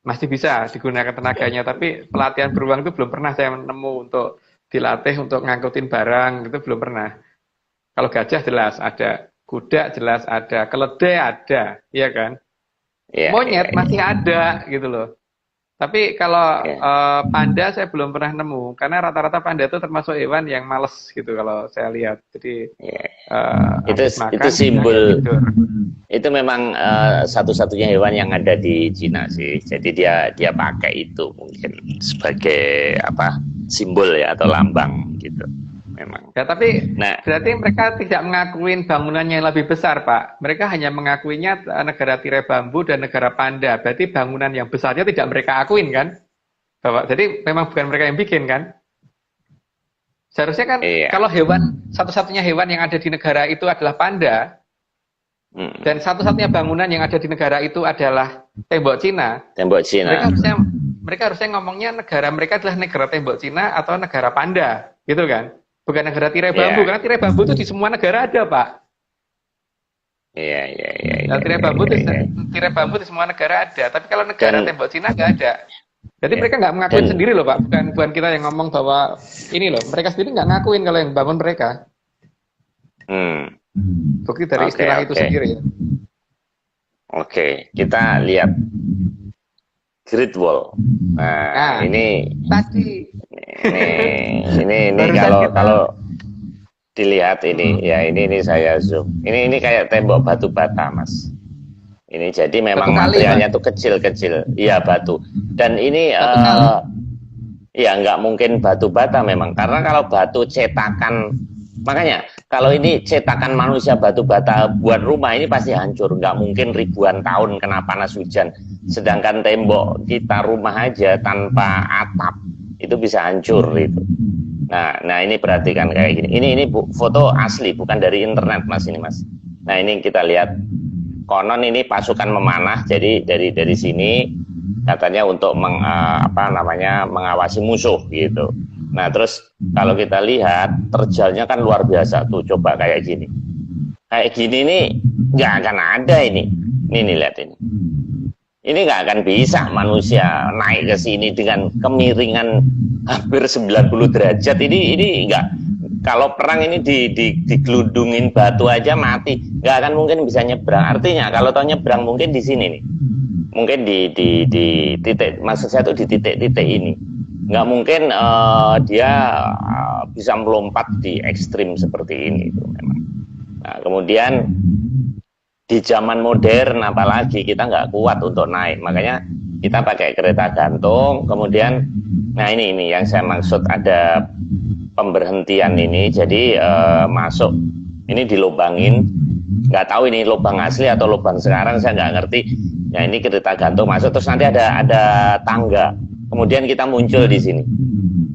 masih bisa digunakan tenaganya, tapi pelatihan beruang itu belum pernah saya nemu untuk dilatih untuk ngangkutin barang, itu belum pernah. Kalau gajah jelas ada, kuda jelas ada, keledai ada, iya kan? Monyet masih ada gitu loh. Tapi kalau panda saya belum pernah nemu, karena rata-rata panda itu termasuk hewan yang males gitu kalau saya lihat. Jadi itu simbol. Itu memang satu-satunya hewan yang ada di Cina sih. Jadi dia pakai itu mungkin sebagai simbol ya atau lambang gitu. Memang. Ya tapi berarti mereka tidak mengakuin bangunannya yang lebih besar Pak. Mereka hanya mengakuinya negara tirai bambu dan negara panda. Berarti bangunan yang besarnya tidak mereka akuin kan, Bapak? Jadi memang bukan mereka yang bikin kan? Seharusnya kan kalau satu-satunya hewan yang ada di negara itu adalah panda, dan satu-satunya bangunan yang ada di negara itu adalah tembok Cina. Tembok Cina. Mereka harusnya ngomongnya negara mereka adalah negara tembok Cina atau negara panda, gitu kan? Bukan negara tirai bambu, karena tirai bambu itu di semua negara ada, Pak. Iya. Nah, tirai bambu di semua negara ada, tapi kalau negara tembok Cina nggak ada. Jadi mereka nggak mengakuin sendiri loh, Pak. Bukan kita yang ngomong bahwa ini loh, mereka sendiri nggak ngakuin kalau yang bangun mereka. Bukti dari istilah itu sendiri ya. Oke, kita lihat Great Wall. Nah, ini tadi. Ini kalau dilihat ini ya ini saya zoom. Ini kayak tembok batu bata, Mas. Ini jadi memang Batu kali, materialnya Pak. tuh kecil-kecil. Iya, batu. Dan ini Batu kali. ya nggak mungkin batu bata memang, karena kalau batu cetakan, makanya kalau ini cetakan manusia batu bata buat rumah ini pasti hancur, nggak mungkin ribuan tahun kena panas hujan. Sedangkan tembok kita rumah aja tanpa atap itu bisa hancur itu. Nah ini perhatikan kayak gini. Ini foto asli, bukan dari internet mas ini mas. Nah ini kita lihat, konon ini pasukan memanah, jadi dari sini katanya untuk mengawasi musuh gitu. Nah terus kalau kita lihat terjalnya kan luar biasa tuh, coba kayak gini nih nggak akan ada ini lihat ini nggak akan bisa manusia naik ke sini dengan kemiringan hampir 90 derajat. Ini nggak, kalau perang ini digelundungin batu aja mati, nggak akan mungkin bisa nyebrang. Artinya kalau tahu nyebrang mungkin di sini nih, mungkin di titik, maksud saya tuh di titik-titik ini nggak mungkin dia bisa melompat di ekstrim seperti ini itu memang. Nah kemudian di zaman modern apalagi kita nggak kuat untuk naik, makanya kita pakai kereta gantung. Kemudian nah ini yang saya maksud, ada pemberhentian ini, jadi masuk ini dilobangin, nggak tahu ini lubang asli atau lubang sekarang, saya nggak ngerti. Nah ini kereta gantung masuk, terus nanti ada tangga, kemudian kita muncul di sini,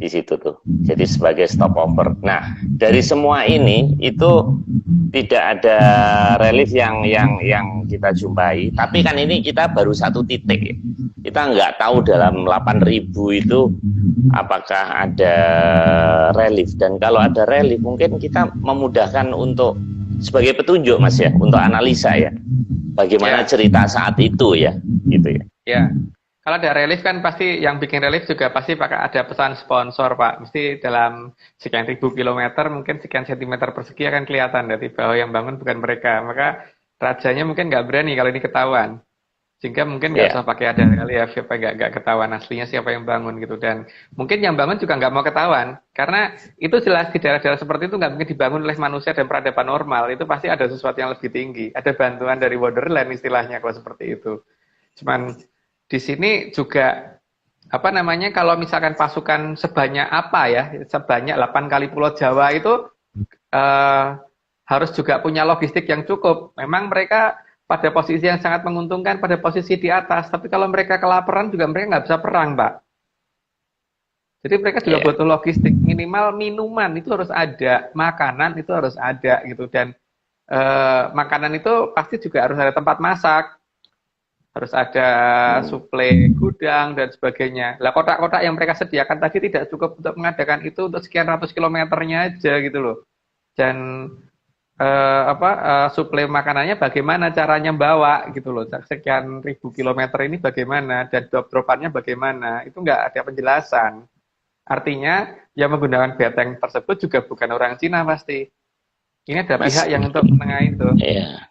di situ tuh, jadi sebagai stopover. Nah dari semua ini itu tidak ada relief yang kita jumpai, tapi kan ini kita baru satu titik, kita nggak tahu dalam 8.000 itu apakah ada relief, dan kalau ada relief mungkin kita memudahkan untuk sebagai petunjuk mas ya, untuk analisa ya, bagaimana cerita saat itu ya, gitu ya. Ya, kalau ada relief kan pasti yang bikin relief juga pasti pakai ada pesan sponsor Pak. Mesti dalam sekian ribu kilometer mungkin sekian sentimeter persegi akan kelihatan dari bahwa yang bangun bukan mereka. Maka rajanya mungkin nggak berani kalau ini ketahuan. Sehingga mungkin nggak usah pakai ada relief supaya nggak ketahuan aslinya siapa yang bangun gitu. Dan mungkin yang bangun juga nggak mau ketahuan. Karena itu jelas di daerah-daerah seperti itu nggak mungkin dibangun oleh manusia dan peradaban normal. Itu pasti ada sesuatu yang lebih tinggi. Ada bantuan dari Wonderland istilahnya kalau seperti itu. Cuman di sini juga apa namanya, kalau misalkan pasukan sebanyak apa ya, sebanyak 8 kali Pulau Jawa itu harus juga punya logistik yang cukup. Memang mereka pada posisi yang sangat menguntungkan, pada posisi di atas, tapi kalau mereka kelaparan juga mereka nggak bisa perang, Pak. Jadi mereka juga butuh logistik, minimal minuman itu harus ada, makanan itu harus ada gitu, dan makanan itu pasti juga harus ada tempat masak, harus ada suplai gudang dan sebagainya. Lah kotak-kotak yang mereka sediakan tadi tidak cukup untuk mengadakan itu untuk sekian ratus kilometernya aja gitu loh. Dan suplai makanannya bagaimana caranya bawa gitu loh, sekian ribu kilometer ini bagaimana, dan drop-dropannya bagaimana, itu nggak ada penjelasan. Artinya yang menggunakan beteng tersebut juga bukan orang Cina pasti. Ini ada pihak yang untuk menengah itu. Iya.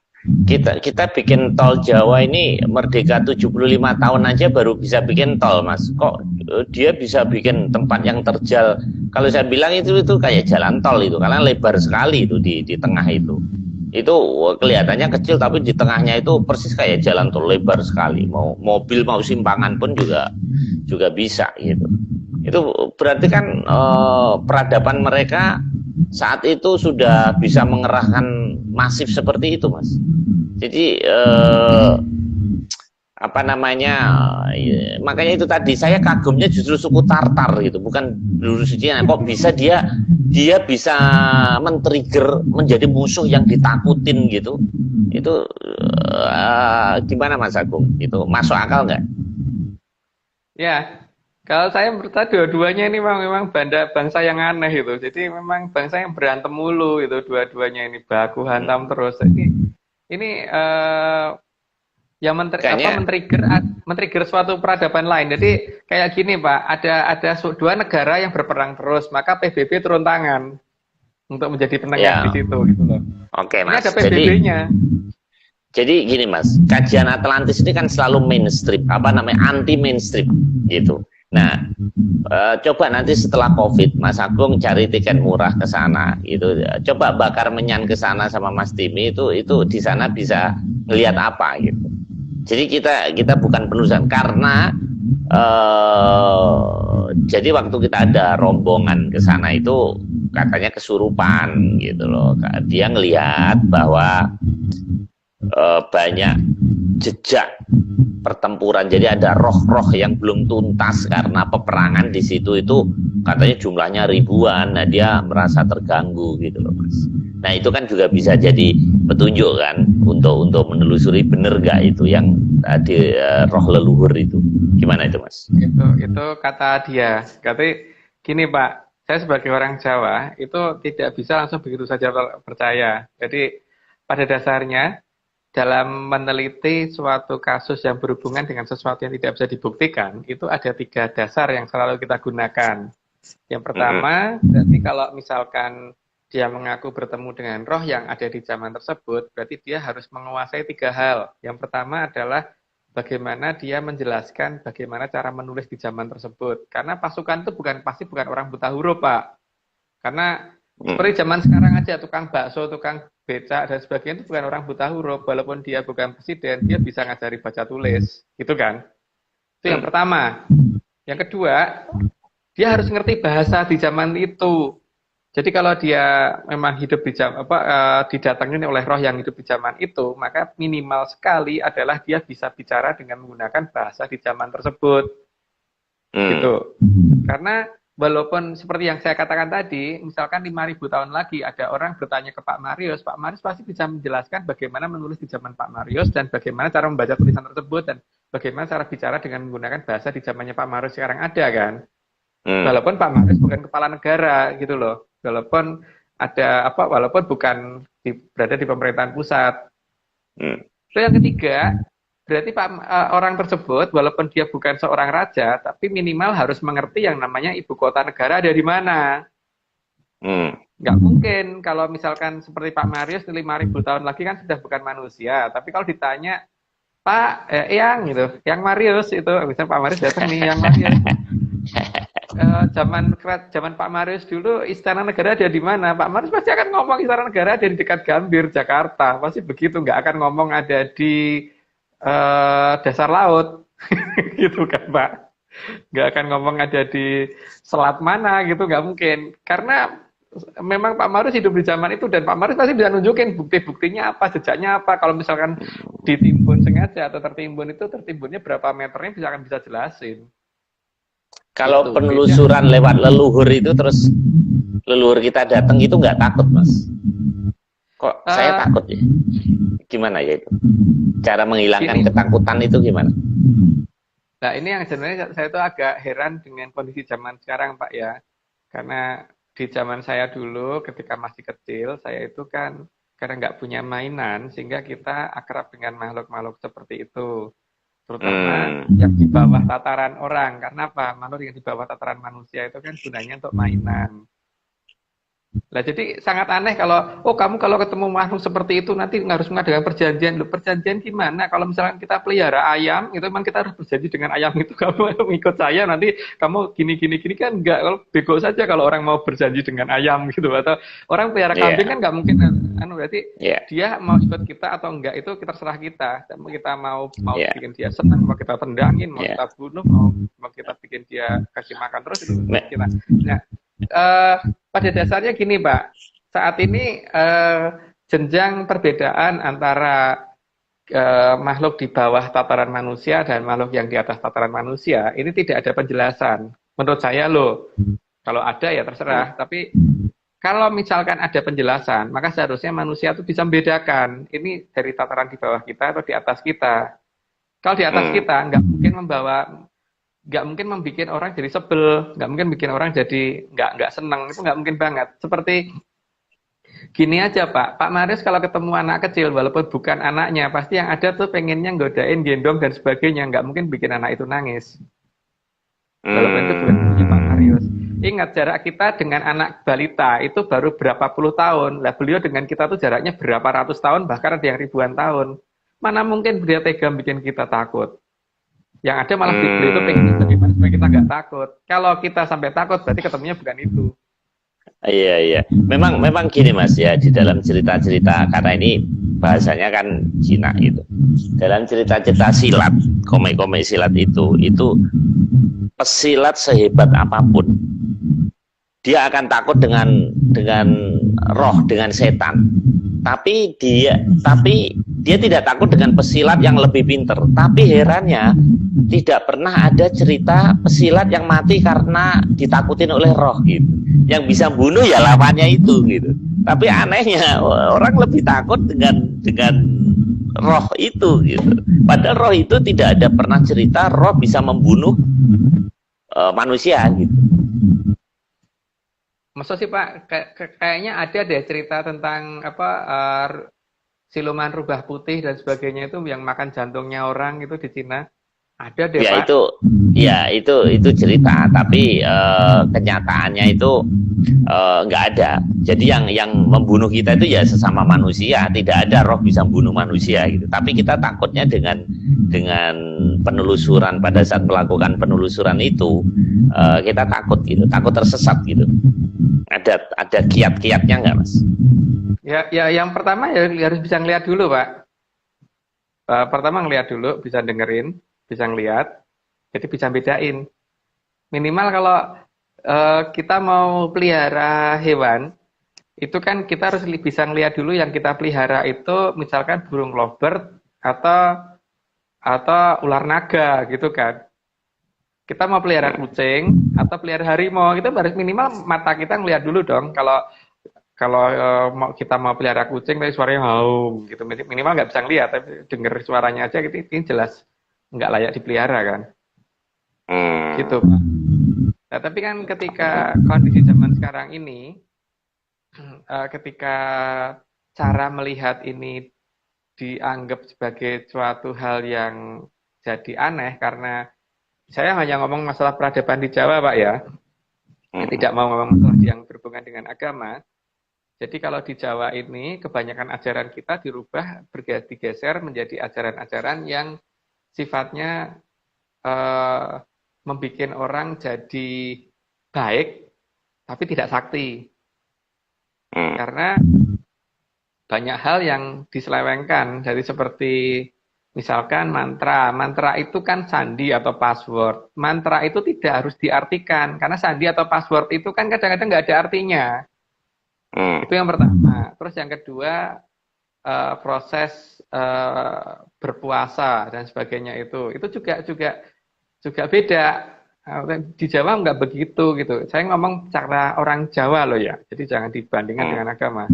Kita bikin tol Jawa ini merdeka 75 tahun aja baru bisa bikin tol mas. Kok dia bisa bikin tempat yang terjal? Kalau saya bilang itu kayak jalan tol itu, karena lebar sekali itu di tengah itu. Itu kelihatannya kecil tapi di tengahnya itu persis kayak jalan tol, lebar sekali. Mau mobil mau simpangan pun juga bisa gitu. Itu berarti kan peradaban mereka saat itu sudah bisa mengerahkan masif seperti itu mas. Jadi makanya itu tadi saya kagumnya justru suku Tartar gitu, bukan dulu Cina. Kok bisa dia bisa men-trigger menjadi musuh yang ditakutin gitu. Itu gimana Mas Agung? Itu masuk akal nggak? Ya, kalau saya menurut saya dua-duanya ini memang bangsa yang aneh itu. Jadi memang bangsa yang berantem mulu itu, dua-duanya ini baku hantam terus. Ini yang men-trigger suatu peradaban lain. Jadi kayak gini Pak, ada dua negara yang berperang terus, maka PBB turun tangan untuk menjadi penengah di situ gitu loh. Oke Mas. Ini ada PBB-nya. Jadi gini Mas, kajian Atlantis ini kan selalu mainstream, anti mainstream gitu. Nah, coba nanti setelah COVID, Mas Agung cari tiket murah ke sana, gitu. Coba bakar menyan ke sana sama Mas Timi, itu di sana bisa ngelihat apa, gitu. Jadi kita bukan penulisan karena jadi waktu kita ada rombongan ke sana itu katanya kesurupan gitu loh. Dia ngelihat bahwa banyak jejak pertempuran. Jadi ada roh-roh yang belum tuntas karena peperangan di situ itu katanya jumlahnya ribuan. Nah, dia merasa terganggu gitu loh, Mas. Nah, itu kan juga bisa jadi petunjuk kan untuk menelusuri bener gak itu yang tadi roh leluhur itu. Gimana itu, Mas? Itu kata dia. Katanya gini, Pak, saya sebagai orang Jawa itu tidak bisa langsung begitu saja percaya. Jadi pada dasarnya dalam meneliti suatu kasus yang berhubungan dengan sesuatu yang tidak bisa dibuktikan, itu ada 3 dasar yang selalu kita gunakan. Yang pertama, berarti kalau misalkan dia mengaku bertemu dengan roh yang ada di zaman tersebut, berarti dia harus menguasai 3 hal. Yang pertama adalah bagaimana dia menjelaskan bagaimana cara menulis di zaman tersebut. Karena pasukan itu pasti bukan orang buta huruf, Pak. Karena seperti zaman sekarang aja, tukang bakso, tukang becak, dan sebagainya itu bukan orang buta huruf. Walaupun dia bukan presiden, dia bisa ngajari baca tulis. Gitu kan? Itu yang pertama. Yang kedua, dia harus ngerti bahasa di zaman itu. Jadi kalau dia memang hidup di didatangin oleh roh yang hidup di zaman itu, maka minimal sekali adalah dia bisa bicara dengan menggunakan bahasa di zaman tersebut. Gitu. Karena walaupun seperti yang saya katakan tadi, misalkan 5.000 tahun lagi ada orang bertanya ke Pak Marius pasti bisa menjelaskan bagaimana menulis di zaman Pak Marius dan bagaimana cara membaca tulisan tersebut dan bagaimana cara bicara dengan menggunakan bahasa di zamannya Pak Marius sekarang ada kan. Walaupun Pak Marius bukan kepala negara gitu loh. Walaupun walaupun bukan berada di pemerintahan pusat. Terus yang ketiga, berarti orang tersebut walaupun dia bukan seorang raja, tapi minimal harus mengerti yang namanya ibu kota negara ada di mana. Nggak mungkin kalau misalkan seperti Pak Marius 5.000 tahun lagi kan sudah bukan manusia. Tapi kalau ditanya, Pak, yang Marius itu, misalnya Pak Marius datang nih, yang Marius. Zaman Pak Marius dulu istana negara ada di mana? Pak Marius pasti akan ngomong istana negara ada di dekat Gambir, Jakarta. Pasti begitu, nggak akan ngomong ada di dasar laut. Gitu kan, Pak. Nggak akan ngomong ada di selat mana gitu, nggak mungkin. Karena memang Pak Marius hidup di zaman itu dan Pak Marius pasti bisa nunjukin bukti-buktinya apa, jejaknya apa. Kalau misalkan ditimbun sengaja atau tertimbunnya berapa meternya bisa jelasin. Kalau gitu, penelusuran lewat leluhur itu terus leluhur kita datang itu nggak takut, Mas? Kok saya takut ya? Gimana ya itu? Cara menghilangkan ketakutan itu gimana? Nah ini yang sebenarnya saya tuh agak heran dengan kondisi zaman sekarang, Pak ya. Karena di zaman saya dulu ketika masih kecil, saya itu kan karena nggak punya mainan sehingga kita akrab dengan makhluk-makhluk seperti itu. Terutama yang di bawah tataran orang. Karena apa? Makhluk yang di bawah tataran manusia itu kan gunanya untuk mainan. Nah, jadi sangat aneh kalau, kamu kalau ketemu makhluk seperti itu nanti harus mengadakan perjanjian. Loh, perjanjian gimana? Kalau misalkan kita pelihara ayam, itu memang kita harus berjanji dengan ayam itu. Kamu ikut saya, nanti kamu gini kan enggak. Kalau bego saja kalau orang mau berjanji dengan ayam gitu. Atau orang pelihara kambing kan nggak mungkin. Berarti dia mau ikut kita atau enggak, itu kita serah kita. Kita mau bikin dia senang, mau kita tendangin, mau kita bunuh, mau kita bikin dia kasih makan terus, itu kita. Nah, pada dasarnya gini, Pak, saat ini jenjang perbedaan antara makhluk di bawah tataran manusia dan makhluk yang di atas tataran manusia ini tidak ada penjelasan. Menurut saya loh, kalau ada ya terserah. Tapi kalau misalkan ada penjelasan, maka seharusnya manusia itu bisa membedakan ini dari tataran di bawah kita atau di atas kita. Kalau di atas kita nggak mungkin membuat orang jadi sebel, nggak mungkin bikin orang jadi nggak senang, itu nggak mungkin banget. Seperti gini aja, Pak Marius kalau ketemu anak kecil, walaupun bukan anaknya, pasti yang ada tuh pengennya nggodain, gendong dan sebagainya, nggak mungkin bikin anak itu nangis. Walaupun itu bukan punya Pak Marius. Ingat jarak kita dengan anak balita itu baru berapa puluh tahun, lah beliau dengan kita tuh jaraknya berapa ratus tahun, bahkan ada yang ribuan tahun. Mana mungkin dia tega bikin kita takut? Yang ada malah beliau itu pengen bagaimana supaya kita nggak takut. Kalau kita sampai takut berarti ketemunya bukan itu. Iya. Memang gini, Mas ya, di dalam cerita-cerita karena ini bahasanya kan Cina itu. Dalam cerita-cerita silat, komik-komik silat itu pesilat sehebat apapun, dia akan takut dengan roh, dengan setan. Tapi dia tidak takut dengan pesilat yang lebih pinter. Tapi herannya tidak pernah ada cerita pesilat yang mati karena ditakutin oleh roh gitu. Yang bisa bunuh ya lawannya itu gitu. Tapi anehnya orang lebih takut dengan roh itu gitu. Padahal roh itu tidak ada pernah cerita roh bisa membunuh manusia gitu. Maksud sih Pak, kayaknya ada deh cerita tentang apa siluman rubah putih dan sebagainya itu yang makan jantungnya orang itu di Cina. Ada deh Ya Pak. itu cerita, tapi kenyataannya itu nggak ada. Jadi yang membunuh kita itu ya sesama manusia, tidak ada roh bisa membunuh manusia gitu. Tapi kita takutnya dengan penelusuran, pada saat melakukan penelusuran itu kita takut gitu, takut tersesat gitu. Ada kiat-kiatnya nggak Mas? Ya yang pertama ya harus bisa ngeliat dulu Pak. Pertama ngeliat dulu, bisa dengerin, bisa ngeliat, jadi bisa bedain. Minimal kalau kita mau pelihara hewan, itu kan kita harus bisa ngeliat dulu yang kita pelihara itu misalkan burung lovebird atau ular naga gitu kan. Kita mau pelihara kucing atau pelihara harimau, kita harus minimal mata kita ngeliat dulu dong. Kalau kita mau pelihara kucing tapi suaranya haum gitu, minimal nggak bisa ngeliat, tapi denger suaranya aja gitu, ini jelas nggak layak dipelihara kan. Gitu Pak. Nah, tapi kan ketika kondisi zaman sekarang ini, ketika cara melihat ini dianggap sebagai suatu hal yang jadi aneh, karena saya hanya ngomong masalah peradaban di Jawa Pak ya, tidak mau ngomong masalah yang berhubungan dengan agama. Jadi kalau di Jawa ini kebanyakan ajaran kita dirubah, digeser menjadi ajaran-ajaran yang sifatnya membuat orang jadi baik tapi tidak sakti. Karena banyak hal yang diselewengkan, dari seperti misalkan mantra itu kan sandi atau password. Mantra itu tidak harus diartikan, karena sandi atau password itu kan kadang-kadang nggak ada artinya. Itu yang pertama. Terus yang kedua, proses berpuasa dan sebagainya itu juga beda. Di Jawa nggak begitu gitu. Saya ngomong cara orang Jawa loh ya, jadi jangan dibandingkan dengan agama.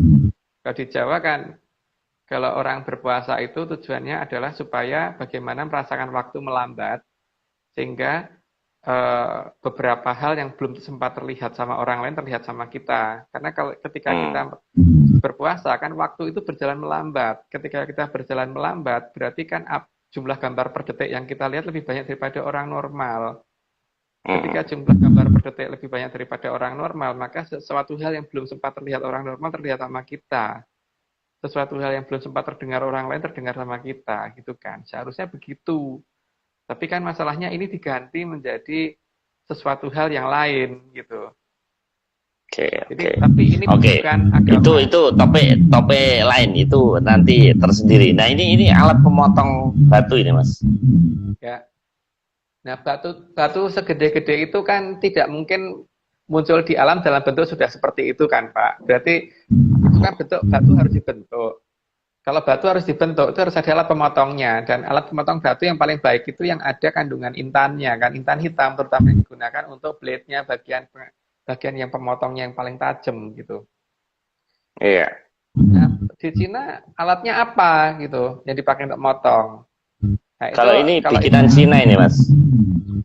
Kalau di Jawa kan, kalau orang berpuasa itu tujuannya adalah supaya bagaimana merasakan waktu melambat, sehingga beberapa hal yang belum sempat terlihat sama orang lain terlihat sama kita. Karena ketika kita berpuasa kan waktu itu berjalan melambat. Ketika kita berjalan melambat, berarti kan jumlah gambar per detik yang kita lihat lebih banyak daripada orang normal. Ketika jumlah gambar per detik lebih banyak daripada orang normal, maka sesuatu hal yang belum sempat terlihat orang normal terlihat sama kita. Sesuatu hal yang belum sempat terdengar orang lain terdengar sama kita, gitu kan. Seharusnya begitu. Tapi kan masalahnya ini diganti menjadi sesuatu hal yang lain gitu. Jadi, tapi ini bukan agama. Itu topik lain, itu nanti tersendiri. Nah ini alat pemotong batu ini Mas. Ya. Nah batu segede-gede itu kan tidak mungkin muncul di alam dalam bentuk sudah seperti itu kan Pak. Berarti itu kan bentuk batu harus dibentuk. Kalau batu harus dibentuk, itu harus ada alat pemotongnya. Dan alat pemotong batu yang paling baik itu yang ada kandungan intannya, kan intan hitam terutama yang digunakan untuk blade-nya, bagian yang pemotongnya yang paling tajam gitu. Iya. Nah, di Cina alatnya apa gitu yang dipakai untuk motong? Nah, kalau ini bikinan Cina ini Mas.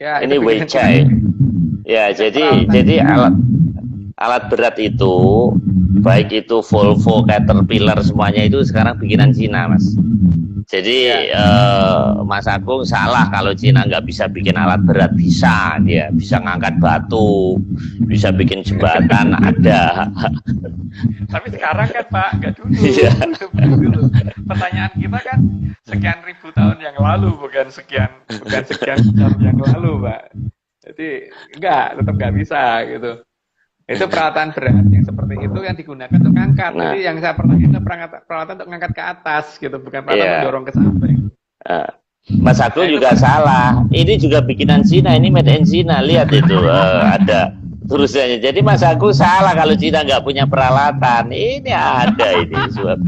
Ya, ini Weichai. Ya, jadi alat berat itu, baik itu Volvo, Caterpillar, semuanya itu sekarang bikinan Cina Mas. Jadi Mas Agung salah kalau Cina nggak bisa bikin alat berat. Dia bisa ngangkat batu, bisa bikin jembatan, ada. Tapi sekarang kan Pak, nggak dulu. Iya. Dulu. Pertanyaan kita kan sekian ribu tahun yang lalu, bukan sekian tahun yang lalu Pak. Jadi tetap nggak bisa gitu. Itu peralatan berat yang seperti itu yang digunakan untuk ngangkat. Nah, Jadi yang saya pernah itu peralatan untuk ngangkat ke atas gitu, bukan peralatan iya. mendorong ke samping. Mas Agung Nah, itu juga salah. Ini juga bikinan Cina, ini made in Cina. Lihat itu ada tulisannya. Jadi Mas Agung salah kalau Cina nggak punya peralatan. Ini ada ini suap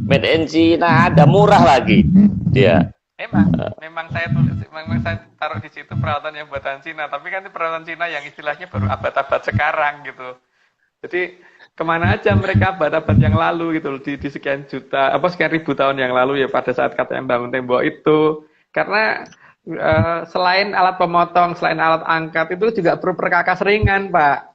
made in Cina, ada murah lagi. Dia. memang saya tulis, memang saya taruh di situ peralatan yang buatan Cina, tapi kan itu peralatan Cina yang istilahnya baru abad-abad sekarang gitu. Jadi kemana aja mereka abad-abad yang lalu gitu loh, di sekian juta, sekian ribu tahun yang lalu ya pada saat katanya bangun tembok itu. Karena selain alat pemotong, selain alat angkat, itu juga perlu perkakas ringan, Pak.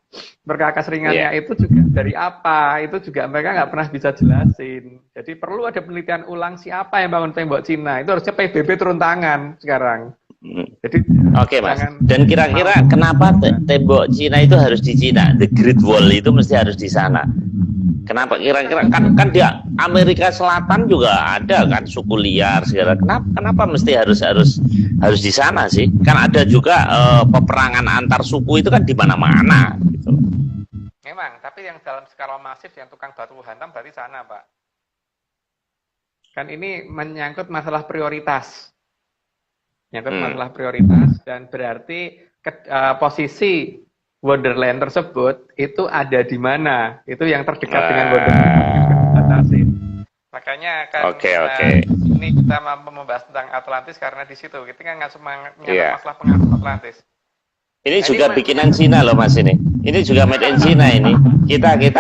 Perkakas ringannya itu juga dari apa? Itu juga mereka nggak pernah bisa jelasin. Jadi perlu ada penelitian ulang siapa yang bangun tembok Cina. Itu harusnya PBB turun tangan sekarang. Jadi Oke, Mas. Dan kira-kira kenapa tembok Cina itu harus di Cina? The Great Wall itu mesti harus di sana. Kenapa kira-kira kan di Amerika Selatan juga ada kan suku liar segala. Kenapa mesti harus di sana sih? Kan ada juga peperangan antar suku itu kan di mana-mana gitu. Memang, tapi yang dalam skala masif yang tukang batu hantam berarti sana, Pak. Kan ini menyangkut masalah prioritas. Masalah prioritas, dan berarti posisi Wonderland tersebut itu ada di mana, itu yang terdekat dengan Wonderland. Makanya kan ini kita mampu membahas tentang Atlantis karena di situ kita kan nggak cuma masalah pengasuh Atlantis. Ini juga bikinan Cina loh Mas ini. Ini juga made in China ini. Kita nggak